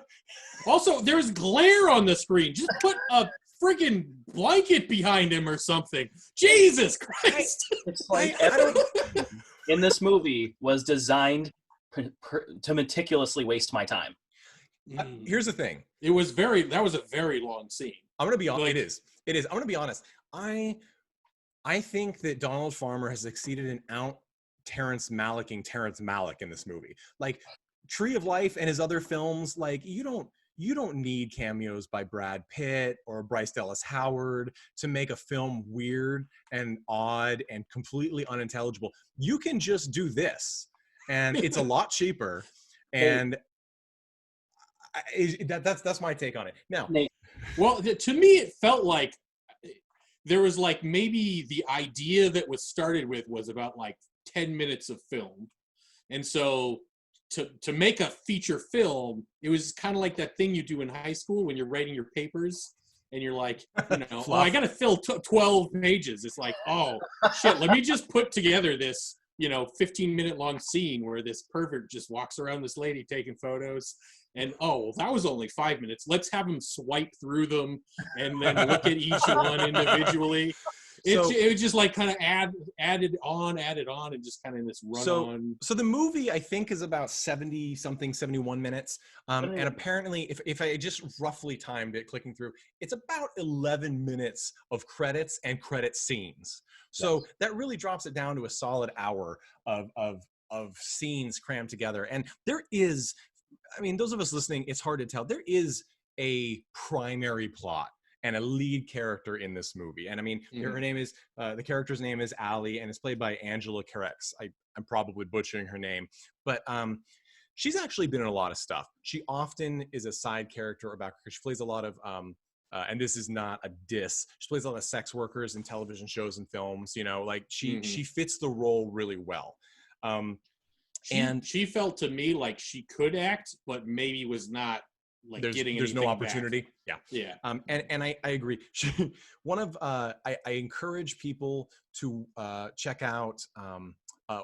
Also, there's glare on the screen. Just put a freaking blanket behind him or something. Jesus Christ! It's like everything in this movie was designed to meticulously waste my time. Here's the thing. That was a very long scene. I'm gonna be honest. It is. I'm gonna be honest. I think that Donald Farmer has succeeded in out Terrence Malicking Terrence Malick in this movie. Like Tree of Life and his other films, like you don't need cameos by Brad Pitt or Bryce Dallas Howard to make a film weird and odd and completely unintelligible. You can just do this, and it's a lot cheaper. And that's my take on it. Now, well, to me, it felt like there was like maybe the idea that was started with was about like 10 minutes of film. And so to make a feature film, it was kind of like that thing you do in high school when you're writing your papers and you're like, oh, I got to fill 12 pages. It's like, oh, shit, let me just put together this, 15-minute long scene where this pervert just walks around this lady taking photos. And, that was only 5 minutes. Let's have him swipe through them and then look at each one individually. It was just like kind of added on, and just kind of this run on. So the movie, I think, is about 71 minutes. And apparently, if I just roughly timed it, clicking through, it's about 11 minutes of credits and credit scenes. So that really drops it down to a solid hour of scenes crammed together. And there is, those of us listening, it's hard to tell. There is a primary plot and a lead character in this movie. And her name is, the character's name is Allie, and it's played by Angela Carex. I'm probably butchering her name, but she's actually been in a lot of stuff. She often is a side character or background. She plays a lot of, and this is not a diss, she plays a lot of sex workers in television shows and films, she fits the role really well. She felt to me like she could act, but maybe was not there's no opportunity back. Yeah. And I agree. I encourage people to check out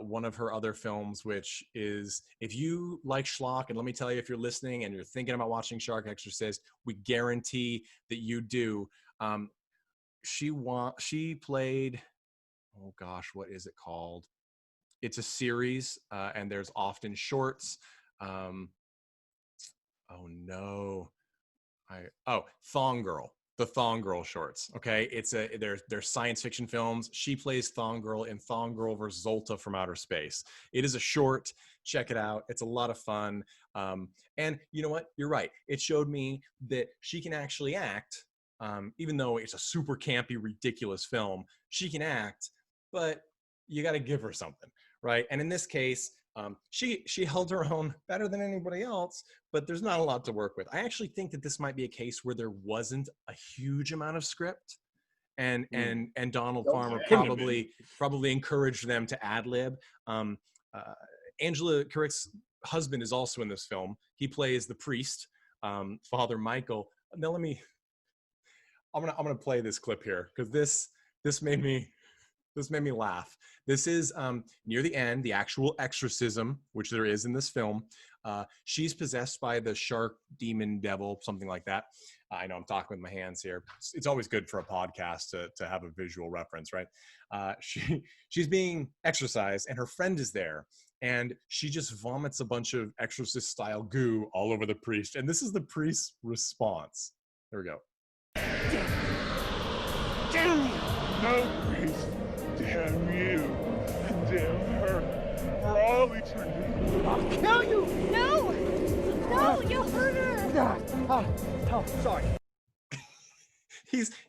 one of her other films, which is, if you like schlock, and let me tell you, if you're listening and you're thinking about watching Shark Exorcist, we guarantee that you do. She played, oh gosh, what is it called? It's a series, and there's often shorts. Thong Girl, the Thong Girl shorts. Okay, they're science fiction films. She plays Thong Girl in Thong Girl vs. Zolta from Outer Space. It is a short. Check it out. It's a lot of fun. And you know what? You're right. It showed me that she can actually act, even though it's a super campy, ridiculous film. She can act, but you got to give her something, right? And in this case, she held her own better than anybody else, but there's not a lot to work with. I actually think that this might be a case where there wasn't a huge amount of script, and Donald Farmer probably encouraged them to ad lib. Angela Carrick's husband is also in this film. He plays the priest, Father Michael. Now I'm gonna play this clip here, because this made me this made me laugh. This is near the end, the actual exorcism, which there is in this film. She's possessed by the shark demon devil, something like that. I know I'm talking with my hands here. It's always good for a podcast to have a visual reference, right? She's being exorcised, and her friend is there, and she just vomits a bunch of exorcist-style goo all over the priest. And this is the priest's response. There we go. Damn you! No, priest. Damn you. Damn her. For all eternity. I'll kill you! No! No, you'll hurt her! Sorry.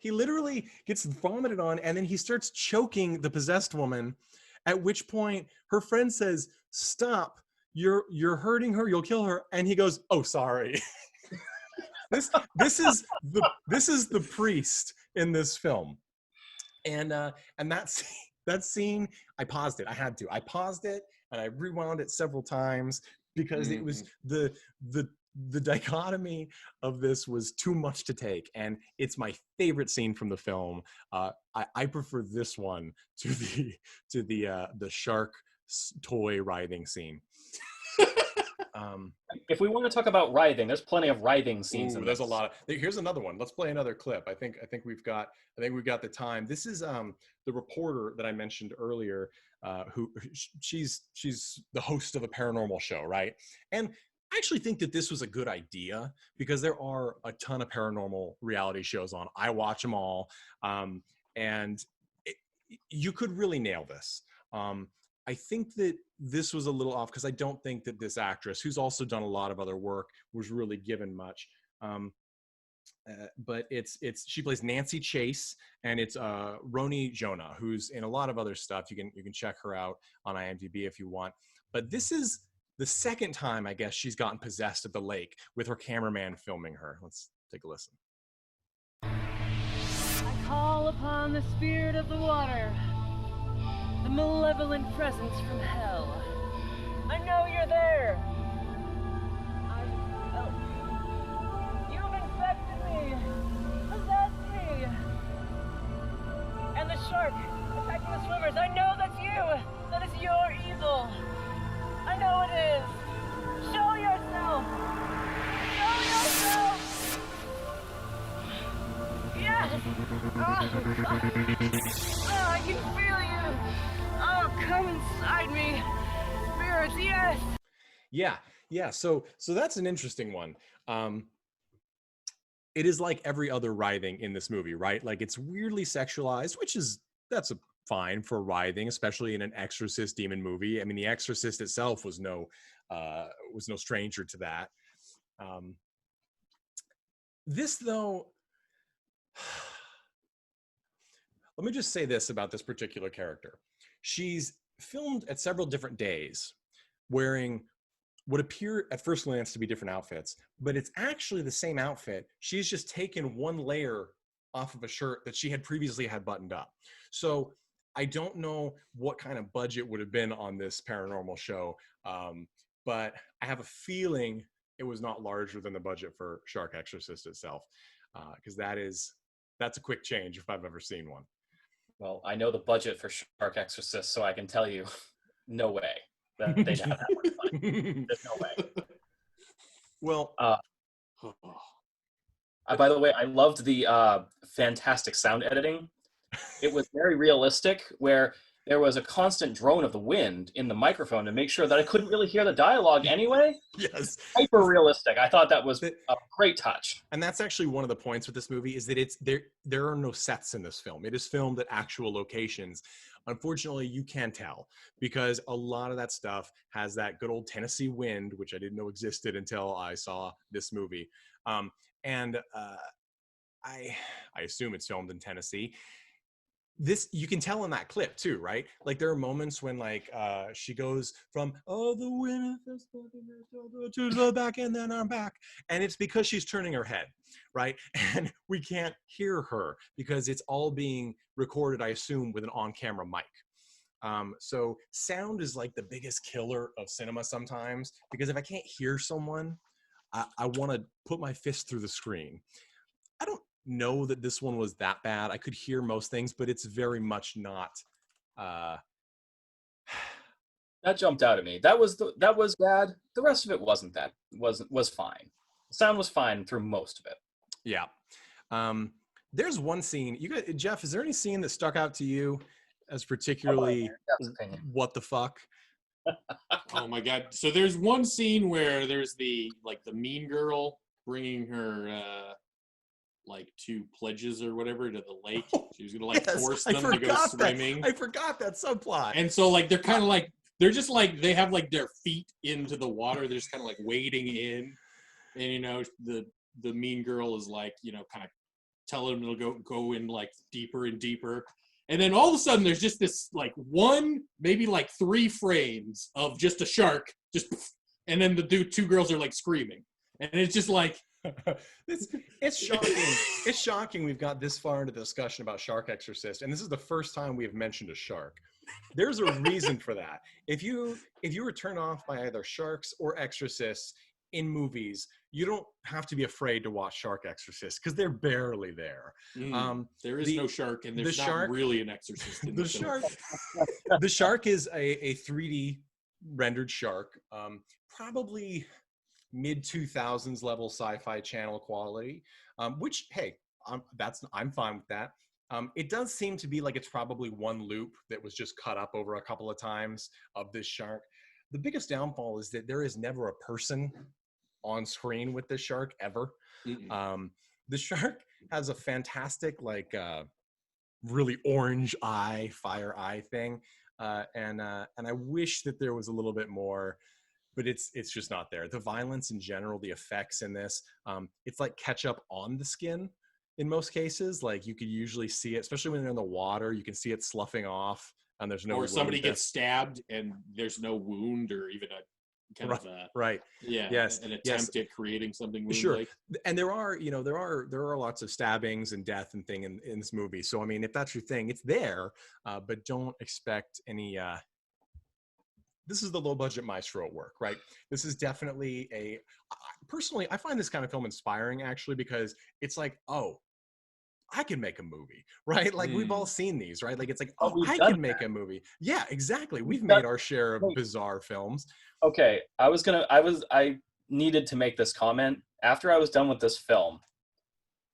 He literally gets vomited on, and then he starts choking the possessed woman, at which point her friend says, "Stop, you're hurting her, you'll kill her." And he goes, "Oh, sorry." This is the priest in this film. And that scene, I paused it. I had to. I paused it and I rewound it several times because it was the dichotomy of this was too much to take, and it's my favorite scene from the film. I prefer this one to the shark toy writhing scene. If we want to talk about writhing, there's plenty of writhing scenes. There's a lot of. Here's another one. Let's play another clip. I think we've got the time. This is the reporter that I mentioned earlier. Who she's the host of a paranormal show, right? And I actually think that this was a good idea because there are a ton of paranormal reality shows on. I watch them all, and you could really nail this. I think that this was a little off because I don't think that this actress, who's also done a lot of other work, was really given much. But she plays Nancy Chase, and it's Roni Jonah, who's in a lot of other stuff. You can check her out on IMDb if you want. But this is the second time, I guess, she's gotten possessed at the lake with her cameraman filming her. Let's take a listen. I call upon the spirit of the water, the malevolent presence from hell. I know you're there. I felt you. You've infected me, possessed me. And the shark attacking the swimmers. I know that's you. That is your evil. I know it is. Show yourself. Show yourself. Yes. Oh, I can feel you. Oh, come inside me. Spirits, yes. Yeah. So that's an interesting one. It is like every other writhing in this movie, right? Like it's weirdly sexualized, that's fine for writhing, especially in an Exorcist demon movie. I mean, The Exorcist itself was no stranger to that. This though, let me just say this about this particular character. She's filmed at several different days wearing what appear at first glance to be different outfits, but it's actually the same outfit. She's just taken one layer off of a shirt that she had previously had buttoned up. So I don't know what kind of budget would have been on this paranormal show, but I have a feeling it was not larger than the budget for Shark Exorcist itself, because that's a quick change if I've ever seen one. Well, I know the budget for Shark Exorcist, so I can tell you, no way that they'd have that much money. There's no way. Well, by the way, I loved the fantastic sound editing. It was very realistic, where there was a constant drone of the wind in the microphone to make sure that I couldn't really hear the dialogue anyway. yes. Hyper realistic. I thought that was a great touch. And that's actually one of the points with this movie is that there are no sets in this film. It is filmed at actual locations. Unfortunately, you can tell because a lot of that stuff has that good old Tennessee wind, which I didn't know existed until I saw this movie. I assume it's filmed in Tennessee. This you can tell in that clip too, right? Like there are moments when like she goes from the wind to the back and then I'm back, and it's because she's turning her head, right? And we can't hear her because it's all being recorded, I assume, with an on-camera mic. So sound is like the biggest killer of cinema sometimes, because if I can't hear someone, I want to put my fist through the screen. I don't know that this one was that bad. I could hear most things, but it's very much not That jumped out at me. That was bad. The rest of it wasn't that. Was fine. The sound was fine through most of it. Yeah. There's one scene. Jeff, is there any scene that stuck out to you as particularly what the fuck? Oh my god! So there's one scene where there's the mean girl bringing her like 2 pledges or whatever to the lake. She was gonna force them to go swimming. I forgot that subplot. And so they're kind of they're just they have their feet into the water. They're just kind of wading in, and the mean girl is kind of telling them to go in deeper and deeper. And then all of a sudden there's just this one, maybe 3 frames of just a shark, and then the 2 girls are screaming. And it's just it's shocking. It's shocking we've got this far into the discussion about Shark Exorcist, and this is the first time we have mentioned a shark. There's a reason for that. If you were turned off by either sharks or exorcists in movies, you don't have to be afraid to watch Shark Exorcist because they're barely there. There is no shark, and there's not really an exorcist in the shark. The shark is a 3D rendered shark, probably mid 2000s level Sci-Fi Channel quality, which hey, I'm fine with that. It does seem to be it's probably one loop that was just cut up over a couple of times of this shark. The biggest downfall is that there is never a person on screen with this shark ever. The shark has a fantastic really orange eye, fire eye thing, and I wish that there was a little bit more, but it's just not there. The violence in general, the effects in this, it's like ketchup on the skin in most cases. You could usually see it, especially when they're in the water, you can see it sloughing off, and there's no or somebody gets stabbed and there's no wound or even a kind of a, right. Yeah. Yes. An attempt at creating something wound-like. Sure. And there are lots of stabbings and death and thing in this movie. So I mean, if that's your thing, it's there, but don't expect any. This is the low budget maestro work, right? This is definitely personally, I find this kind of film inspiring actually, because it's I can make a movie, right? We've all seen these, right? It's I can make a movie. Yeah, exactly. We've made our share of bizarre films. Okay, I needed to make this comment after I was done with this film.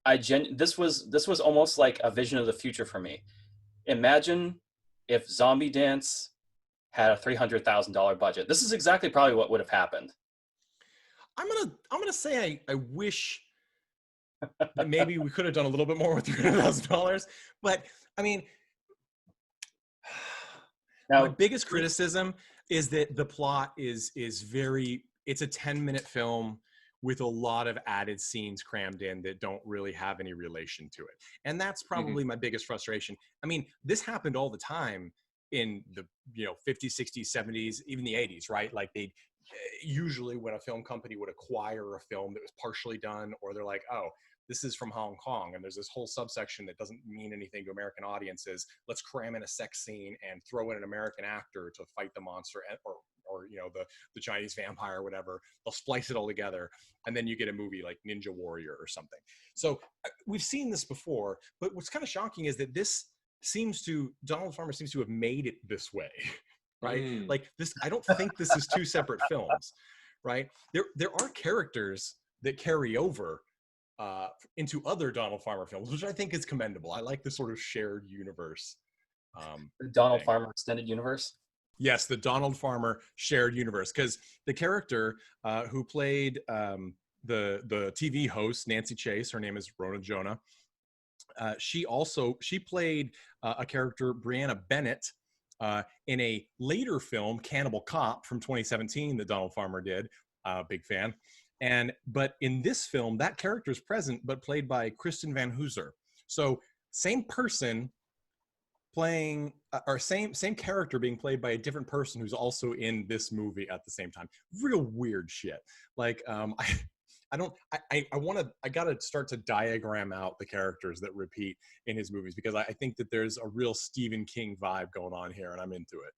This was almost like a vision of the future for me. Imagine if Zombie Dance had a $300,000 budget. This is exactly probably what would have happened. I'm gonna say I wish that maybe we could have done a little bit more with $300,000, but I mean, now my biggest criticism is that the plot is it's a 10-minute film with a lot of added scenes crammed in that don't really have any relation to it, and that's probably my biggest frustration. I mean, this happened all the time in the 50s, 60s, 70s, even the 80s, right? They usually, when a film company would acquire a film that was partially done, or they're like, oh, this is from Hong Kong, and there's this whole subsection that doesn't mean anything to American audiences, let's cram in a sex scene and throw in an American actor to fight the monster, or the Chinese vampire or whatever. They'll splice it all together, and then you get a movie like Ninja Warrior or something. So we've seen this before, but what's kind of shocking is that Donald Farmer seems to have made it this way, right? This, I don't think this is 2 separate films, right? There are characters that carry over into other Donald Farmer films, which I think is commendable. I like this sort of shared universe. The Donald Farmer extended universe? Yes, the Donald Farmer shared universe, because the character who played the TV host, Nancy Chase, her name is Rona Jonah, she played a character, Brianna Bennett, in a later film, Cannibal Cop, from 2017 that Donald Farmer did. Big fan. But in this film, that character is present, but played by Kristen Van Hooser. So same person playing, or same character being played by a different person who's also in this movie at the same time. Real weird shit. I gotta start to diagram out the characters that repeat in his movies, because I think that there's a real Stephen King vibe going on here, and I'm into it.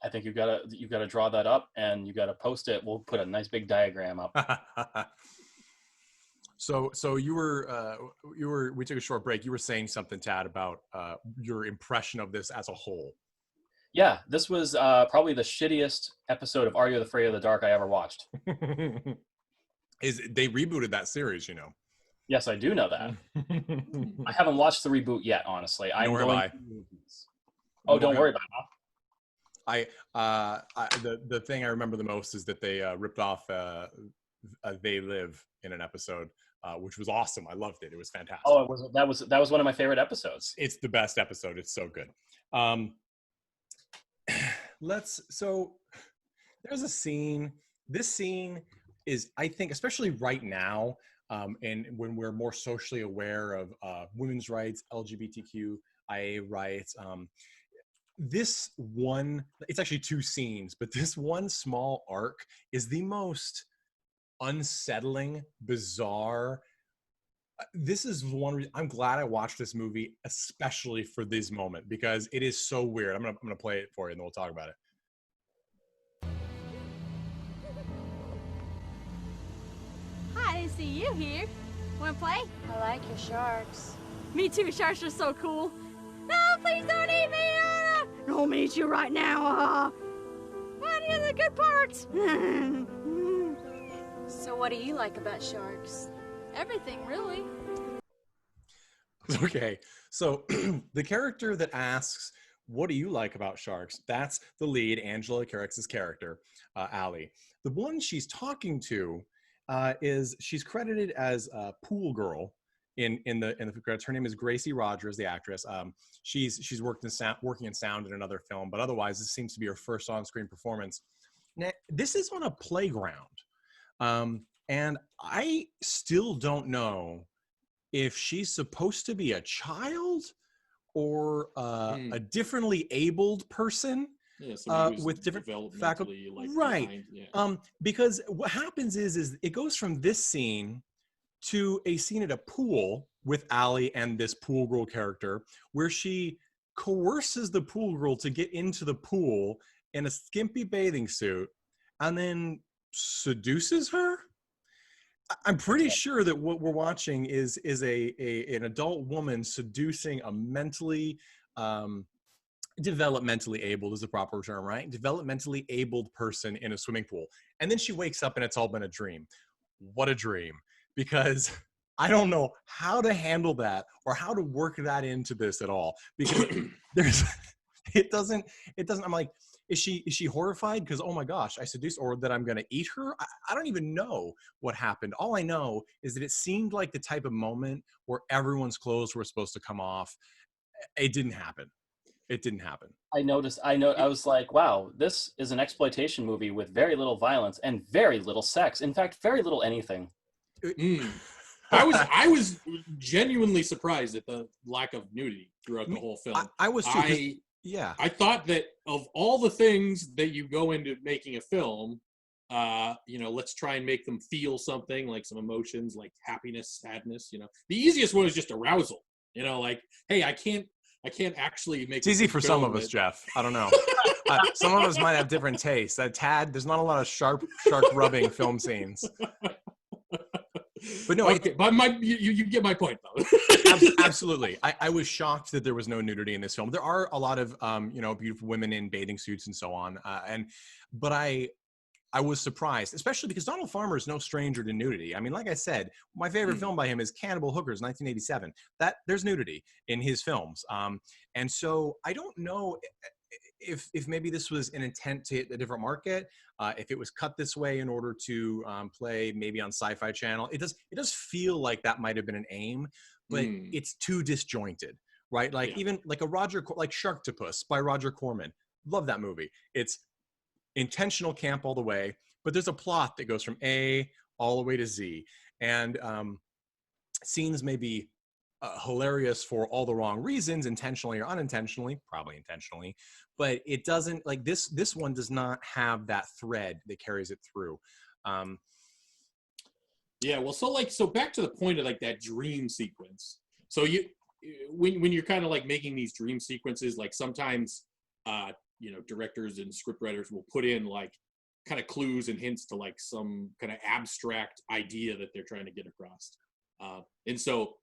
I think you've got to draw that up, and you got to post it. We'll put a nice big diagram up. So we took a short break. You were saying something, Tad, about your impression of this as a whole. Yeah, this was probably the shittiest episode of Are You Afraid of the Dark I ever watched. They rebooted that series, you know. Yes, I do know that. I haven't watched the reboot yet, honestly. I'm Nor have going. I. Oh, don't worry about it. The thing I remember the most is that they ripped off They Live in an episode, which was awesome. I loved it. It was fantastic. Oh, that was one of my favorite episodes. It's the best episode. It's so good. So there's a scene. This scene is, I think, especially right now, and when we're more socially aware of women's rights, LGBTQIA rights, this one, it's actually two scenes, but this one small arc is the most unsettling, bizarre. This is one reason I'm glad I watched this movie, especially for this moment, because it is so weird. I'm gonna play it for you and then we'll talk about it. Hi, I didn't see you here. Wanna play? I like your sharks. Me too, sharks are so cool. No, please don't eat me! No, I'm gonna eat you right now. What are the good parts? So what do you like about sharks? Everything, really. Okay, so the character that asks, what do you like about sharks? That's the lead, Angela Carrick's character, Allie. The one she's talking to is, she's credited as a pool girl in the credits. Her name is Gracie Rogers, the actress. She's working in sound in another film, but otherwise this seems to be her first on-screen performance. Now, this is on a playground. And I still don't know if she's supposed to be a child or a differently abled person with different faculty. Right. Yeah. Because what happens is it goes from this scene to a scene at a pool with Allie and this pool girl character, where she coerces the pool girl to get into the pool in a skimpy bathing suit and then seduces her. I'm pretty sure that what we're watching is an adult woman seducing a mentally developmentally abled is the proper term, right? Developmentally abled person in a swimming pool. And then she wakes up and it's all been a dream. What a dream. Because I don't know how to handle that or how to work that into this at all. Because it doesn't, I'm like, is she horrified because, oh my gosh, I seduced, or that I'm going to eat her? I don't even know what happened. All I know is that it seemed like the type of moment where everyone's clothes were supposed to come off. It didn't happen. It didn't happen. I was like, wow, this is an exploitation movie with very little violence and very little sex. In fact, very little anything. I was genuinely surprised at the lack of nudity throughout the whole film. I was too. Yeah. I thought that of all the things that you go into making a film, let's try and make them feel something, like some emotions, like happiness, sadness, the easiest one is just arousal, like, hey, I can't actually make it's easy for some of us, Jeff. I don't know. Some of us might have different tastes. There's not a lot of shark rubbing film scenes. But no, okay, but you get my point though. Absolutely. I was shocked that there was no nudity in this film. There are a lot of beautiful women in bathing suits and so on. But I was surprised, especially because Donald Farmer is no stranger to nudity. I mean, like I said, my favorite film by him is Cannibal Hookers, 1987. There's nudity in his films. And so I don't know if maybe this was an intent to hit a different market, if it was cut this way in order to play maybe on Sci-Fi Channel. It does feel like that might have been an aim, but it's too disjointed, right? Like even like like Sharktopus by Roger Corman. Love that movie. It's intentional camp all the way, but there's a plot that goes from A all the way to Z, and scenes may be hilarious for all the wrong reasons, intentionally or unintentionally, probably intentionally, but it doesn't, like this one does not have that thread that carries it through. Yeah, well, so back to the point of like that dream sequence. So when you're kind of like making these dream sequences, like sometimes directors and scriptwriters will put in like kind of clues and hints to like some kind of abstract idea that they're trying to get across. And so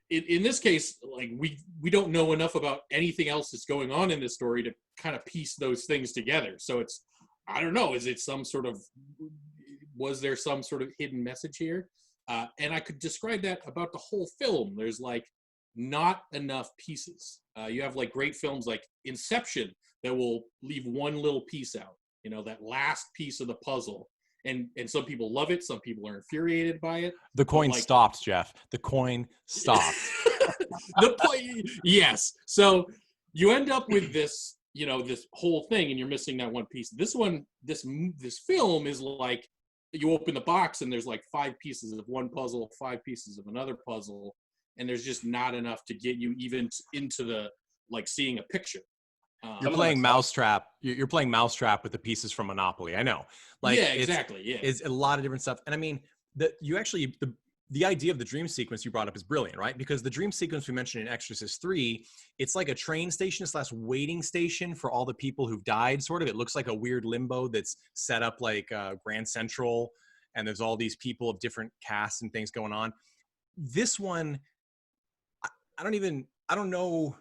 in this case, like we don't know enough about anything else that's going on in this story to kind of piece those things together. So it's, I don't know, was there some sort of hidden message here? And I could describe that about the whole film. There's like not enough pieces. You have like great films like Inception that will leave one little piece out, you know, that last piece of the puzzle. And some people love it. Some people are infuriated by it. The coin stopped, Jeff. The coin stopped. Yes. So you end up with this, you know, this whole thing, and you're missing that one piece. This film is like, you open the box and there's like 5 pieces of one puzzle, 5 pieces of another puzzle, and there's just not enough to get you even into the, like, seeing a picture. You're playing Mousetrap. You're playing Mousetrap with the pieces from Monopoly. I know. Like, yeah, exactly. Yeah, it's a lot of different stuff. And I mean, the idea of the dream sequence you brought up is brilliant, right? Because the dream sequence we mentioned in Exorcist 3, it's like a train station / waiting station for all the people who've died, sort of. It looks like a weird limbo that's set up like Grand Central, and there's all these people of different casts and things going on. This one, I don't know.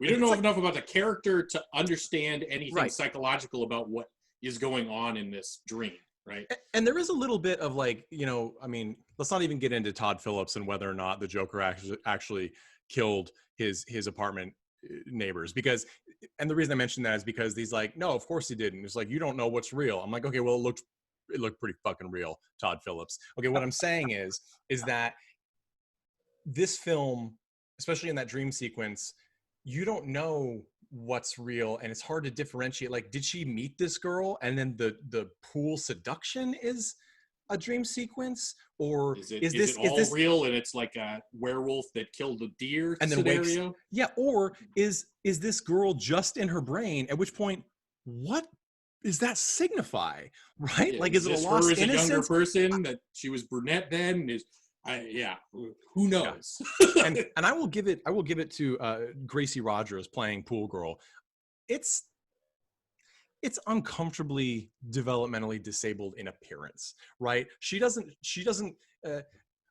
We don't know enough about the character to understand anything psychological about what is going on in this dream, right? And there is a little bit of, like, you know, I mean, let's not even get into Todd Phillips and whether or not the Joker actually killed his apartment neighbors, because, and the reason I mentioned that is because he's like, no, of course he didn't. It's like, you don't know what's real. I'm like, okay, well, it looked pretty fucking real, Todd Phillips. Okay, what I'm saying is that this film, especially in that dream sequence, you don't know what's real, and it's hard to differentiate. Like, did she meet this girl and then the pool seduction is a dream sequence, or is this real and it's like a werewolf that killed a deer and then scenario? Or is this girl just in her brain, at which point, what does that signify, right? Yeah, like, is it a lost innocence? A younger person that she was brunette then? Who knows? Yeah. and I will give it to Gracie Rogers playing Pool Girl. It's uncomfortably developmentally disabled in appearance, right? She doesn't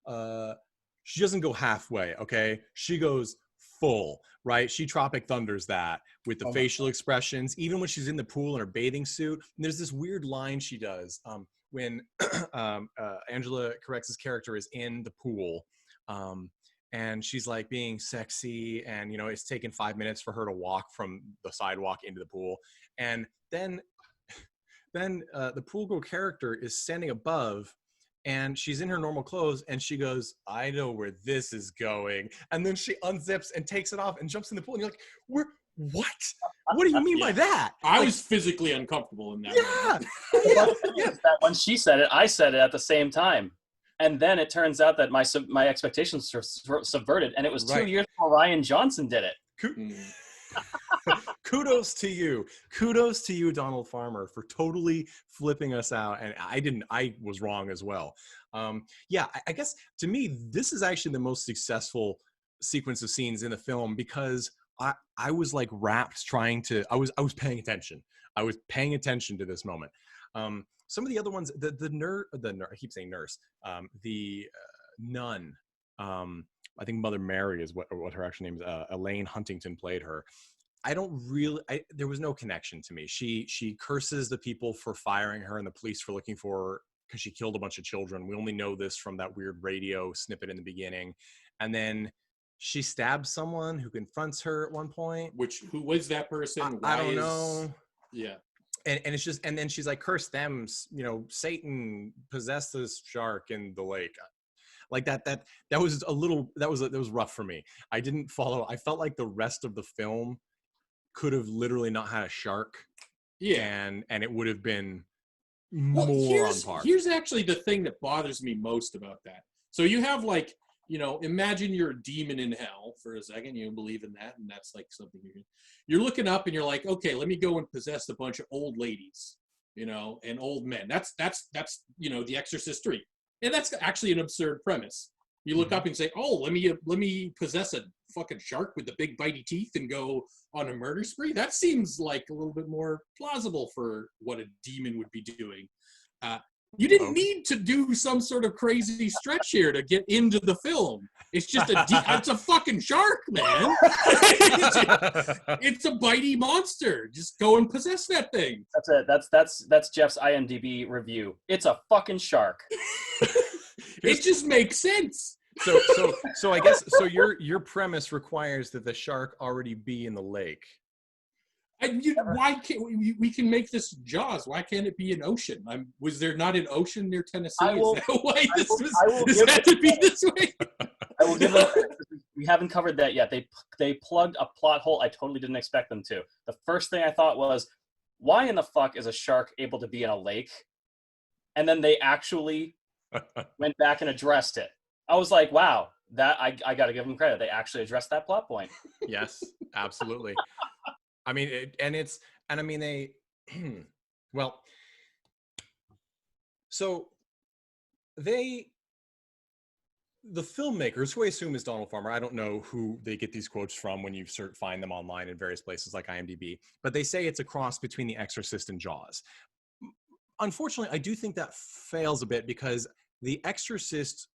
go halfway, okay? She goes full, right? She Tropic Thunders that with the facial expressions, even when she's in the pool in her bathing suit. And there's this weird line she does when Angela Carrex's character is in the pool, and she's like being sexy, and, you know, it's taken 5 minutes for her to walk from the sidewalk into the pool, and then the pool girl character is standing above, and she's in her normal clothes, and she goes, I know where this is going, and then she unzips and takes it off and jumps in the pool, and you're like, what do you mean by that? I was physically uncomfortable in that. That when she said it, I said it at the same time, and then it turns out that my expectations were subverted, and it was 2 years before Ryan Johnson did it. Kudos to you, Donald Farmer, for totally flipping us out. And I was wrong as well. I guess to me, this is actually the most successful sequence of scenes in the film, because I was like rapt I was paying attention. I was paying attention to this moment. Some of the other ones, the nurse, I keep saying nurse, the nun, I think Mother Mary is what her actual name is. Elaine Huntington played her. There was no connection to me. She curses the people for firing her and the police for looking for her because she killed a bunch of children. We only know this from that weird radio snippet in the beginning. And then she stabs someone who confronts her at one point. Who was that person? I don't know. Yeah. And it's just, and then she's like, curse them, you know, Satan possessed this shark in the lake. Like that was that was rough for me. I didn't follow. I felt like the rest of the film could have literally not had a shark. Yeah. And it would have been more on par. Here's actually the thing that bothers me most about that. So you have, like, you know, imagine you're a demon in hell for a second. You believe in that, and that's like something you're looking up, and you're like, okay, let me go and possess a bunch of old ladies, you know, and old men. That's you know, The Exorcist 3, and that's actually an absurd premise. You look up and say, oh, let me possess a fucking shark with the big bitey teeth and go on a murder spree. That seems like a little bit more plausible for what a demon would be doing. You didn't need to do some sort of crazy stretch here to get into the film. It's just it's a fucking shark, man. It's a bitey monster. Just go and possess that thing. That's it. That's Jeff's IMDb review. It's a fucking shark. It just makes sense. So I guess your premise requires that the shark already be in the lake. Why can't we can make this Jaws? Why can't it be an ocean? Was there not an ocean near Tennessee? Is that why this had to be this way? I will give them. We haven't covered that yet. They plugged a plot hole I totally didn't expect them to. The first thing I thought was, why in the fuck is a shark able to be in a lake? And then they actually went back and addressed it. I was like, wow, that I got to give them credit. They actually addressed that plot point. Yes, absolutely. I mean, they, well, so the filmmakers, who I assume is Donald Farmer, I don't know who they get these quotes from when you find them online in various places like IMDb, but they say it's a cross between The Exorcist and Jaws. Unfortunately, I do think that fails a bit because The Exorcist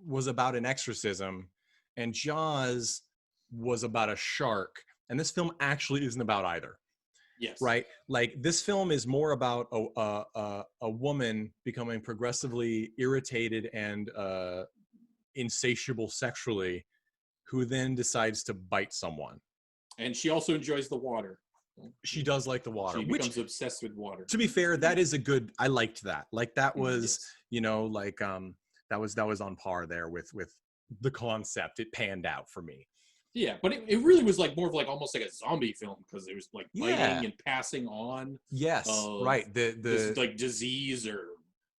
was about an exorcism and Jaws was about a shark. And this film actually isn't about either. Yes. Right? Like, this film is more about a woman becoming progressively irritated and insatiable sexually, who then decides to bite someone. And she also enjoys the water. She does like the water. She becomes obsessed with water. To be fair, that is I liked that. Like, that was, that was on par there with the concept. It panned out for me. Yeah, but it really was like more of like almost like a zombie film because it was like biting and passing on. Yes, right. This, like, disease or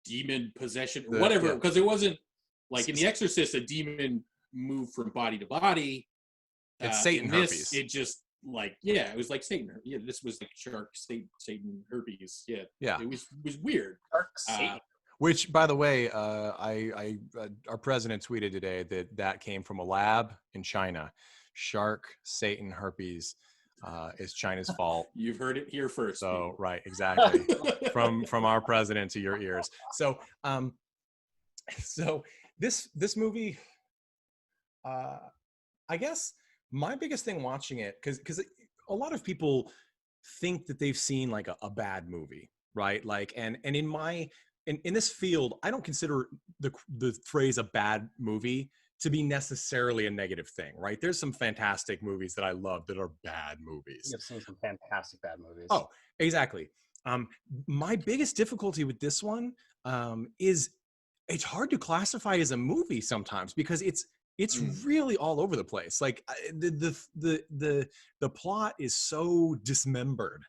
demon possession or whatever. Because it wasn't like in The Exorcist, a demon moved from body to body. It's Satan herpes. It just it was like Satan. Yeah, this was like shark Satan herpes. Yeah. It was weird. Shark Satan. Which, by the way, our president tweeted today that came from a lab in China. Shark Satan herpes is China's fault. You've heard it here first. So right, exactly. from our president to your ears. So this movie, I guess my biggest thing watching it, because a lot of people think that they've seen like a bad movie, right? Like, and in this field, I don't consider the phrase a bad movie to be necessarily a negative thing, right? There's some fantastic movies that I love that are bad movies. You've seen some fantastic bad movies. Oh, exactly. My biggest difficulty with this one is it's hard to classify as a movie sometimes because it's really all over the place. Like the plot is so dismembered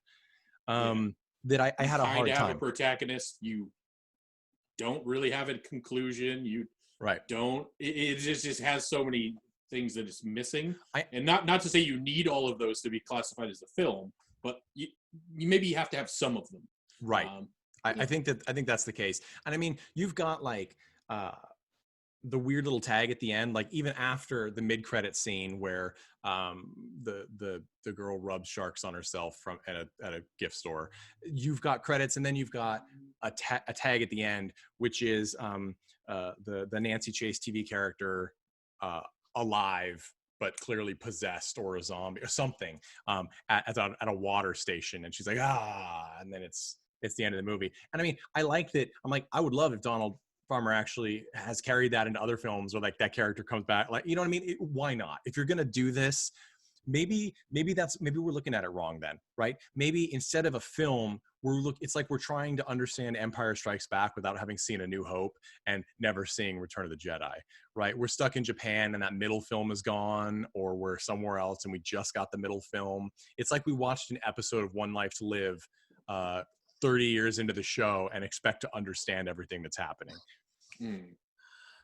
that I had a hard time. Have a protagonist, you don't really have a conclusion. You don't. It just has so many things that it's missing. And not to say you need all of those to be classified as a film, but you maybe have to have some of them. Right. I think that's the case. And I mean, you've got like the weird little tag at the end, like even after the mid-credit scene where the girl rubs sharks on herself at a gift store. You've got credits, and then you've got a tag at the end, which is the Nancy Chase TV character alive, but clearly possessed or a zombie or something at a water station, and she's like, and then it's the end of the movie. And I mean, I like that. I'm like, I would love if Donald Farmer actually has carried that into other films, or like that character comes back, like, you know what I mean? Why not? If you're gonna do this, maybe we're looking at it wrong then, right? Maybe instead of a film, it's like we're trying to understand Empire Strikes Back without having seen A New Hope and never seeing Return of the Jedi, right? We're stuck in Japan and that middle film is gone, or we're somewhere else and we just got the middle film. It's like we watched an episode of One Life to Live 30 years into the show and expect to understand everything that's happening.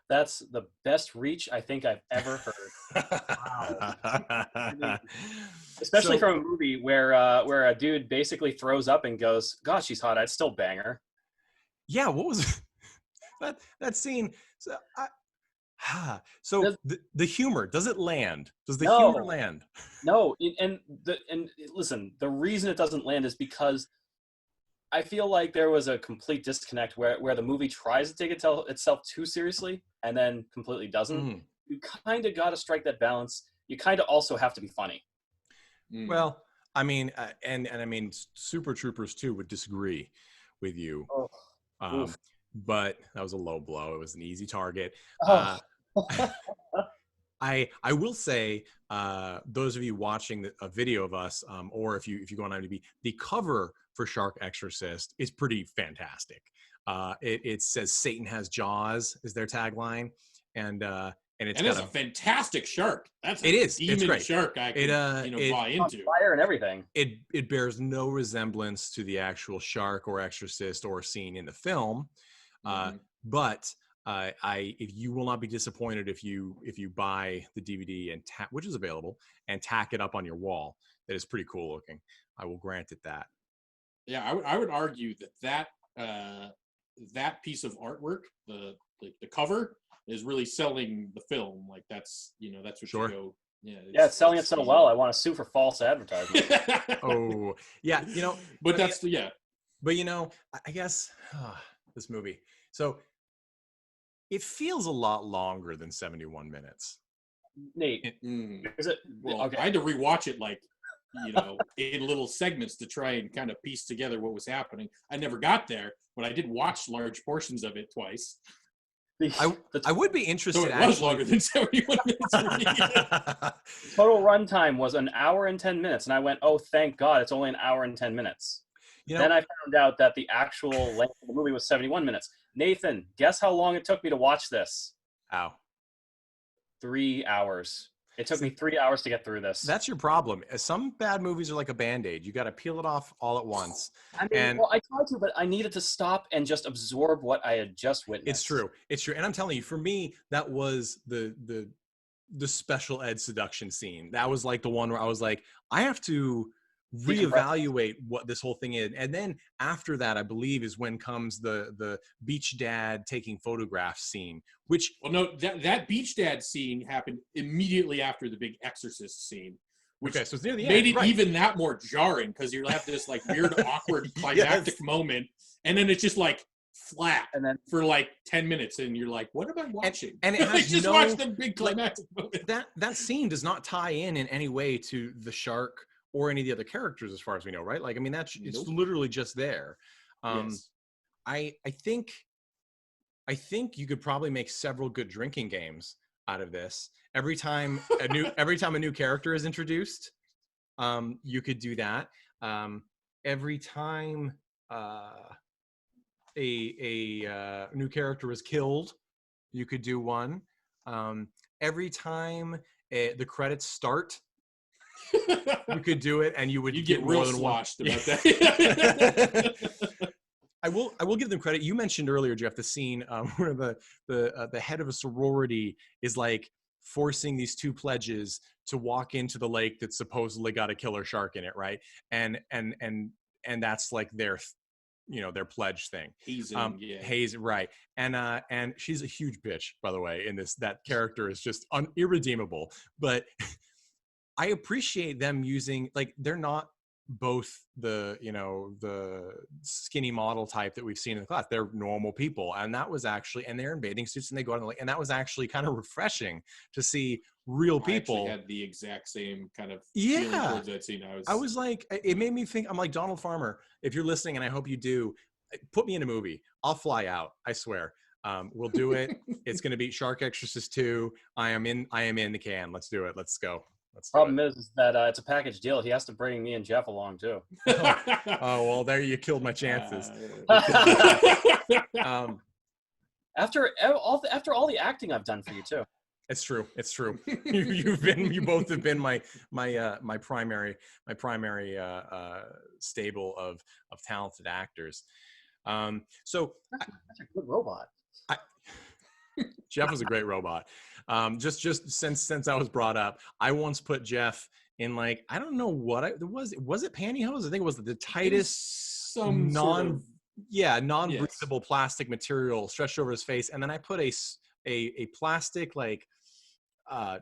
That's the best reach I think I've ever heard. Wow. Especially from a movie where a dude basically throws up and goes, "God, she's hot. I'd still bang her." Yeah, what was that scene? So the humor, does it land? Does the humor land? No, and listen, the reason it doesn't land is because I feel like there was a complete disconnect where the movie tries to take itself too seriously and then completely doesn't. You kind of got to strike that balance. You kind of also have to be funny. Well, I mean, and I mean, Super Troopers 2 would disagree with you. But that was a low blow. It was an easy target. I will say, those of you watching a video of us, or if you go on IMDb, the cover for Shark Exorcist is pretty fantastic. It says "Satan has jaws" is their tagline, and it's a fantastic shark. That's it is. demon it's great. shark. I can buy into fire and everything. It bears no resemblance to the actual shark or exorcist or scene in the film, but if you will not be disappointed if you buy the DVD and which is available, and tack it up on your wall. That is pretty cool looking. I will grant it that. Yeah, I would argue that piece of artwork, the cover, is really selling the film. Like that's what you go. Yeah, it's selling it so well. I want to sue for false advertisement. Oh yeah, But that's But I guess this movie. So it feels a lot longer than 71 minutes. Nate, is it? Well, Okay. I had to rewatch it in little segments to try and kind of piece together what was happening. I never got there, but I did watch large portions of it twice. I would be interested. So it was longer than 71 minutes for me. Total runtime was 1 hour and 10 minutes, and I went, "Oh, thank God, it's only 1 hour and 10 minutes." Then I found out that the actual length of the movie was 71 minutes. Nathan, guess how long it took me to watch this? How? 3 hours. It took me 3 hours to get through this. That's your problem. Some bad movies are like a Band-Aid. You got to peel it off all at once. I mean, I tried to, but I needed to stop and just absorb what I had just witnessed. It's true. And I'm telling you, for me, that was the special ed seduction scene. That was like the one where I was like, I have to reevaluate what this whole thing is. And then after that, I believe, is when comes the beach dad taking photographs scene, which that beach dad scene happened immediately after the big Exorcist scene, which so it's near the made end, it even that more jarring, because you have this like weird awkward climactic moment, and then it's just like flat, and then for like 10 minutes, and you're like, what am I watching? And it has just watch the big climactic moment. That scene does not tie in any way to the shark or any of the other characters, as far as we know, right? Like, I mean, it's literally just there. Yes. I think you could probably make several good drinking games out of this. Every time a new character is introduced, you could do that. Every time a new character is killed, you could do one. Every time the credits start, you could do it, and you get real more than sloshed one. about that. I will give them credit. You mentioned earlier, Jeff, the scene where the head of a sorority is like forcing these two pledges to walk into the lake that's supposedly got a killer shark in it, right? And that's like their pledge thing. Hazing, right? And she's a huge bitch, by the way. In this, that character is just irredeemable. But I appreciate them using, like, they're not both the skinny model type that we've seen in the class. They're normal people, and that was actually, and they're in bathing suits and they go out on the lake, and that was actually kind of refreshing to see real people. I had the exact same kind of feeling towards that scene. I was like, it made me think. I'm like, Donald Farmer, if you're listening, and I hope you do, put me in a movie. I'll fly out. I swear. We'll do it. It's going to be Shark Exorcist 2. I am in the can. Let's do it. Let's go. Problem is that it's a package deal. He has to bring me and Jeff along too. Oh well, there you killed my chances. After all the acting I've done for you too. It's true. You both have been my primary stable of talented actors. So that's a good robot. Jeff was a great robot. Just since I was brought up, I once put Jeff in, like, I don't know what was it pantyhose? I think it was the tightest non-breathable plastic material stretched over his face, and then I put a plastic, like,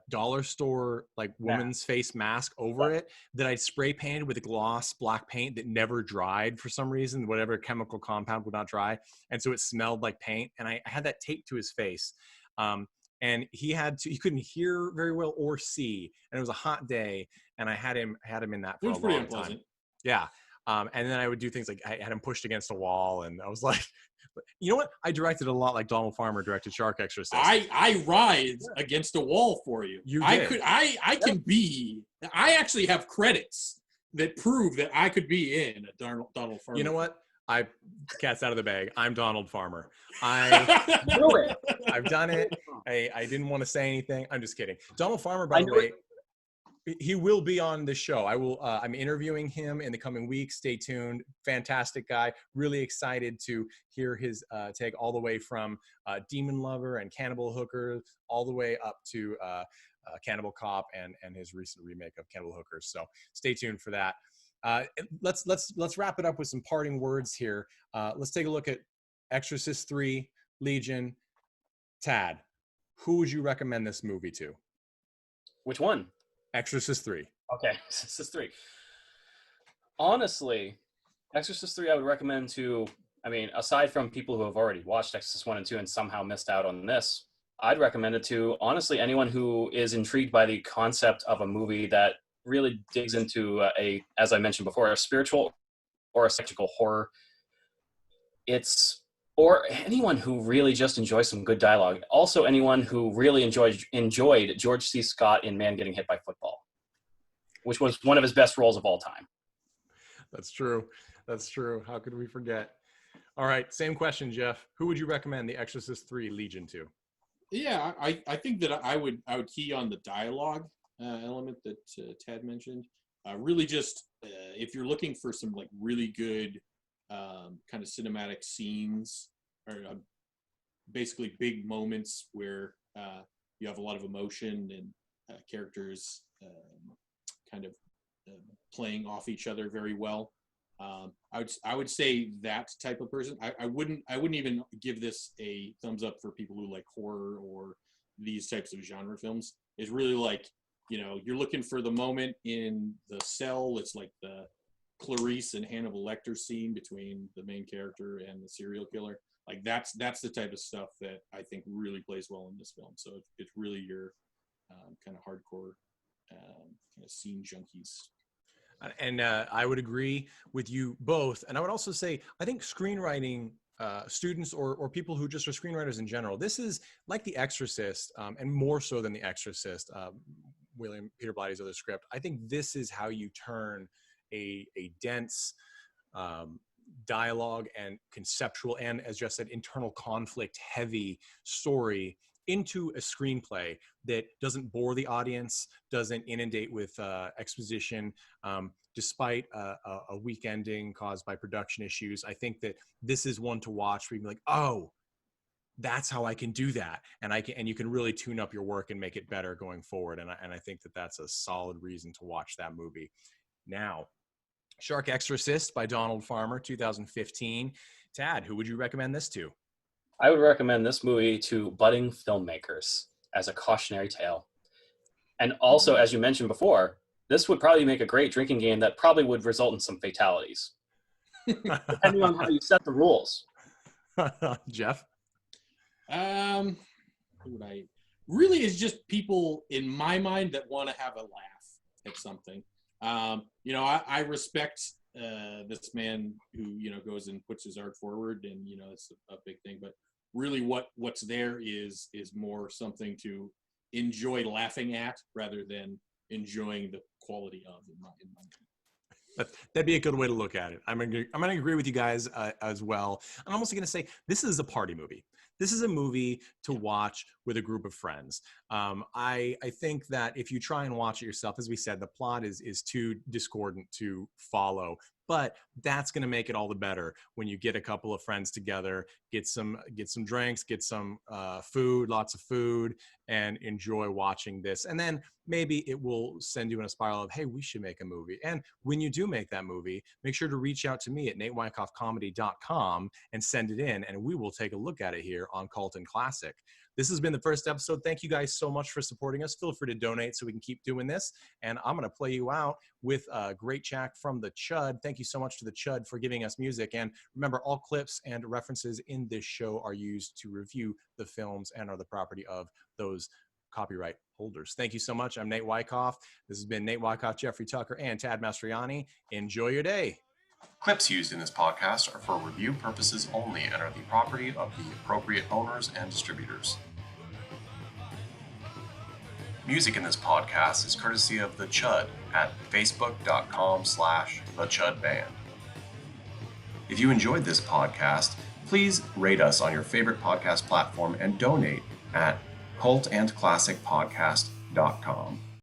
dollar store like woman's face mask over it that I spray painted with a gloss black paint that never dried for some reason. Whatever chemical compound would not dry, and so it smelled like paint. And I had that taped to his face, and he couldn't hear very well or see. And it was a hot day, and I had him in that for a long time. Yeah. And then I would do things like I had him pushed against a wall, and I was like, you know what? I directed a lot like Donald Farmer directed Shark Exorcist. I ride against a wall for you. I actually have credits that prove that I could be in a Donald Farmer. You know what? Cat's out of the bag. I'm Donald Farmer. I've done it. I didn't want to say anything. I'm just kidding. Donald Farmer, by the way, he will be on the show. I'm interviewing him in the coming weeks. Stay tuned. Fantastic guy. Really excited to hear his take all the way from Demon Lover and Cannibal Hooker all the way up to Cannibal Cop and his recent remake of Cannibal Hookers. So stay tuned for that. Let's wrap it up with some parting words here. Let's take a look at Exorcist 3, Legion. Tad, who would you recommend this movie to? Which one? Exorcist 3. Okay, Exorcist 3. Honestly, Exorcist 3 I would recommend to, aside from people who have already watched Exorcist 1 and 2 and somehow missed out on this, I'd recommend it to, honestly, anyone who is intrigued by the concept of a movie that really digs into as I mentioned before, a spiritual or a psychical horror. Or anyone who really just enjoys some good dialogue. Also, anyone who really enjoyed George C. Scott in Man Getting Hit by Football, which was one of his best roles of all time. That's true. That's true. How could we forget? All right, same question, Jeff. Who would you recommend The Exorcist 3 Legion to? Yeah, I think that I would key on the dialogue element that Tad mentioned. Really, just if you're looking for some like really good kind of cinematic scenes or basically big moments where you have a lot of emotion and characters kind of playing off each other very well. I would say that type of person. I wouldn't even give this a thumbs up for people who like horror or these types of genre films. It's really like, you're looking for the moment in the cell. It's like the Clarice and Hannibal Lecter scene between the main character and the serial killer. Like that's the type of stuff that I think really plays well in this film. So it's really your kind of hardcore kind of scene junkies. And I would agree with you both. And I would also say, I think screenwriting students or people who just are screenwriters in general, this is like The Exorcist, and more so than The Exorcist, William Peter Blatty's other script. I think this is how you turn a dense dialogue and conceptual and, as Jeff said, internal conflict heavy story into a screenplay that doesn't bore the audience, doesn't inundate with exposition, despite a weak ending caused by production issues. I think that this is one to watch where you can be like, oh, that's how I can do that. And you can really tune up your work and make it better going forward. And I think that that's a solid reason to watch that movie. Now, Shark Exorcist by Donald Farmer, 2015. Tad, who would you recommend this to? I would recommend this movie to budding filmmakers as a cautionary tale. And also, as you mentioned before, this would probably make a great drinking game that probably would result in some fatalities, depending on how you set the rules. Jeff? Really is just people in my mind that want to have a laugh at something. I respect this man who, goes and puts his art forward, and, it's a big thing, but really what's there is more something to enjoy laughing at rather than enjoying the quality of in my mind. That'd be a good way to look at it. I'm going to agree with you guys as well. I'm almost going to say this is a party movie. This is a movie to watch with a group of friends. I think that if you try and watch it yourself, as we said, the plot is too discordant to follow. But that's going to make it all the better when you get a couple of friends together, get some drinks, get some food, lots of food, and enjoy watching this. And then maybe it will send you in a spiral of, hey, we should make a movie. And when you do make that movie, make sure to reach out to me at natewyckoffcomedy.com and send it in, and we will take a look at it here on Cult and Classic. This has been the first episode. Thank you guys so much for supporting us. Feel free to donate so we can keep doing this. And I'm going to play you out with a great track from the Chud. Thank you so much to the Chud for giving us music. And remember, all clips and references in this show are used to review the films and are the property of those copyright holders. Thank you so much. I'm Nate Wyckoff. This has been Nate Wyckoff, Jeffrey Tucker, and Tad Mastroianni. Enjoy your day. Clips used in this podcast are for review purposes only and are the property of the appropriate owners and distributors. Music in this podcast is courtesy of The Chud at facebook.com/thechudband. If you enjoyed this podcast, please rate us on your favorite podcast platform and donate at cultandclassicpodcast.com.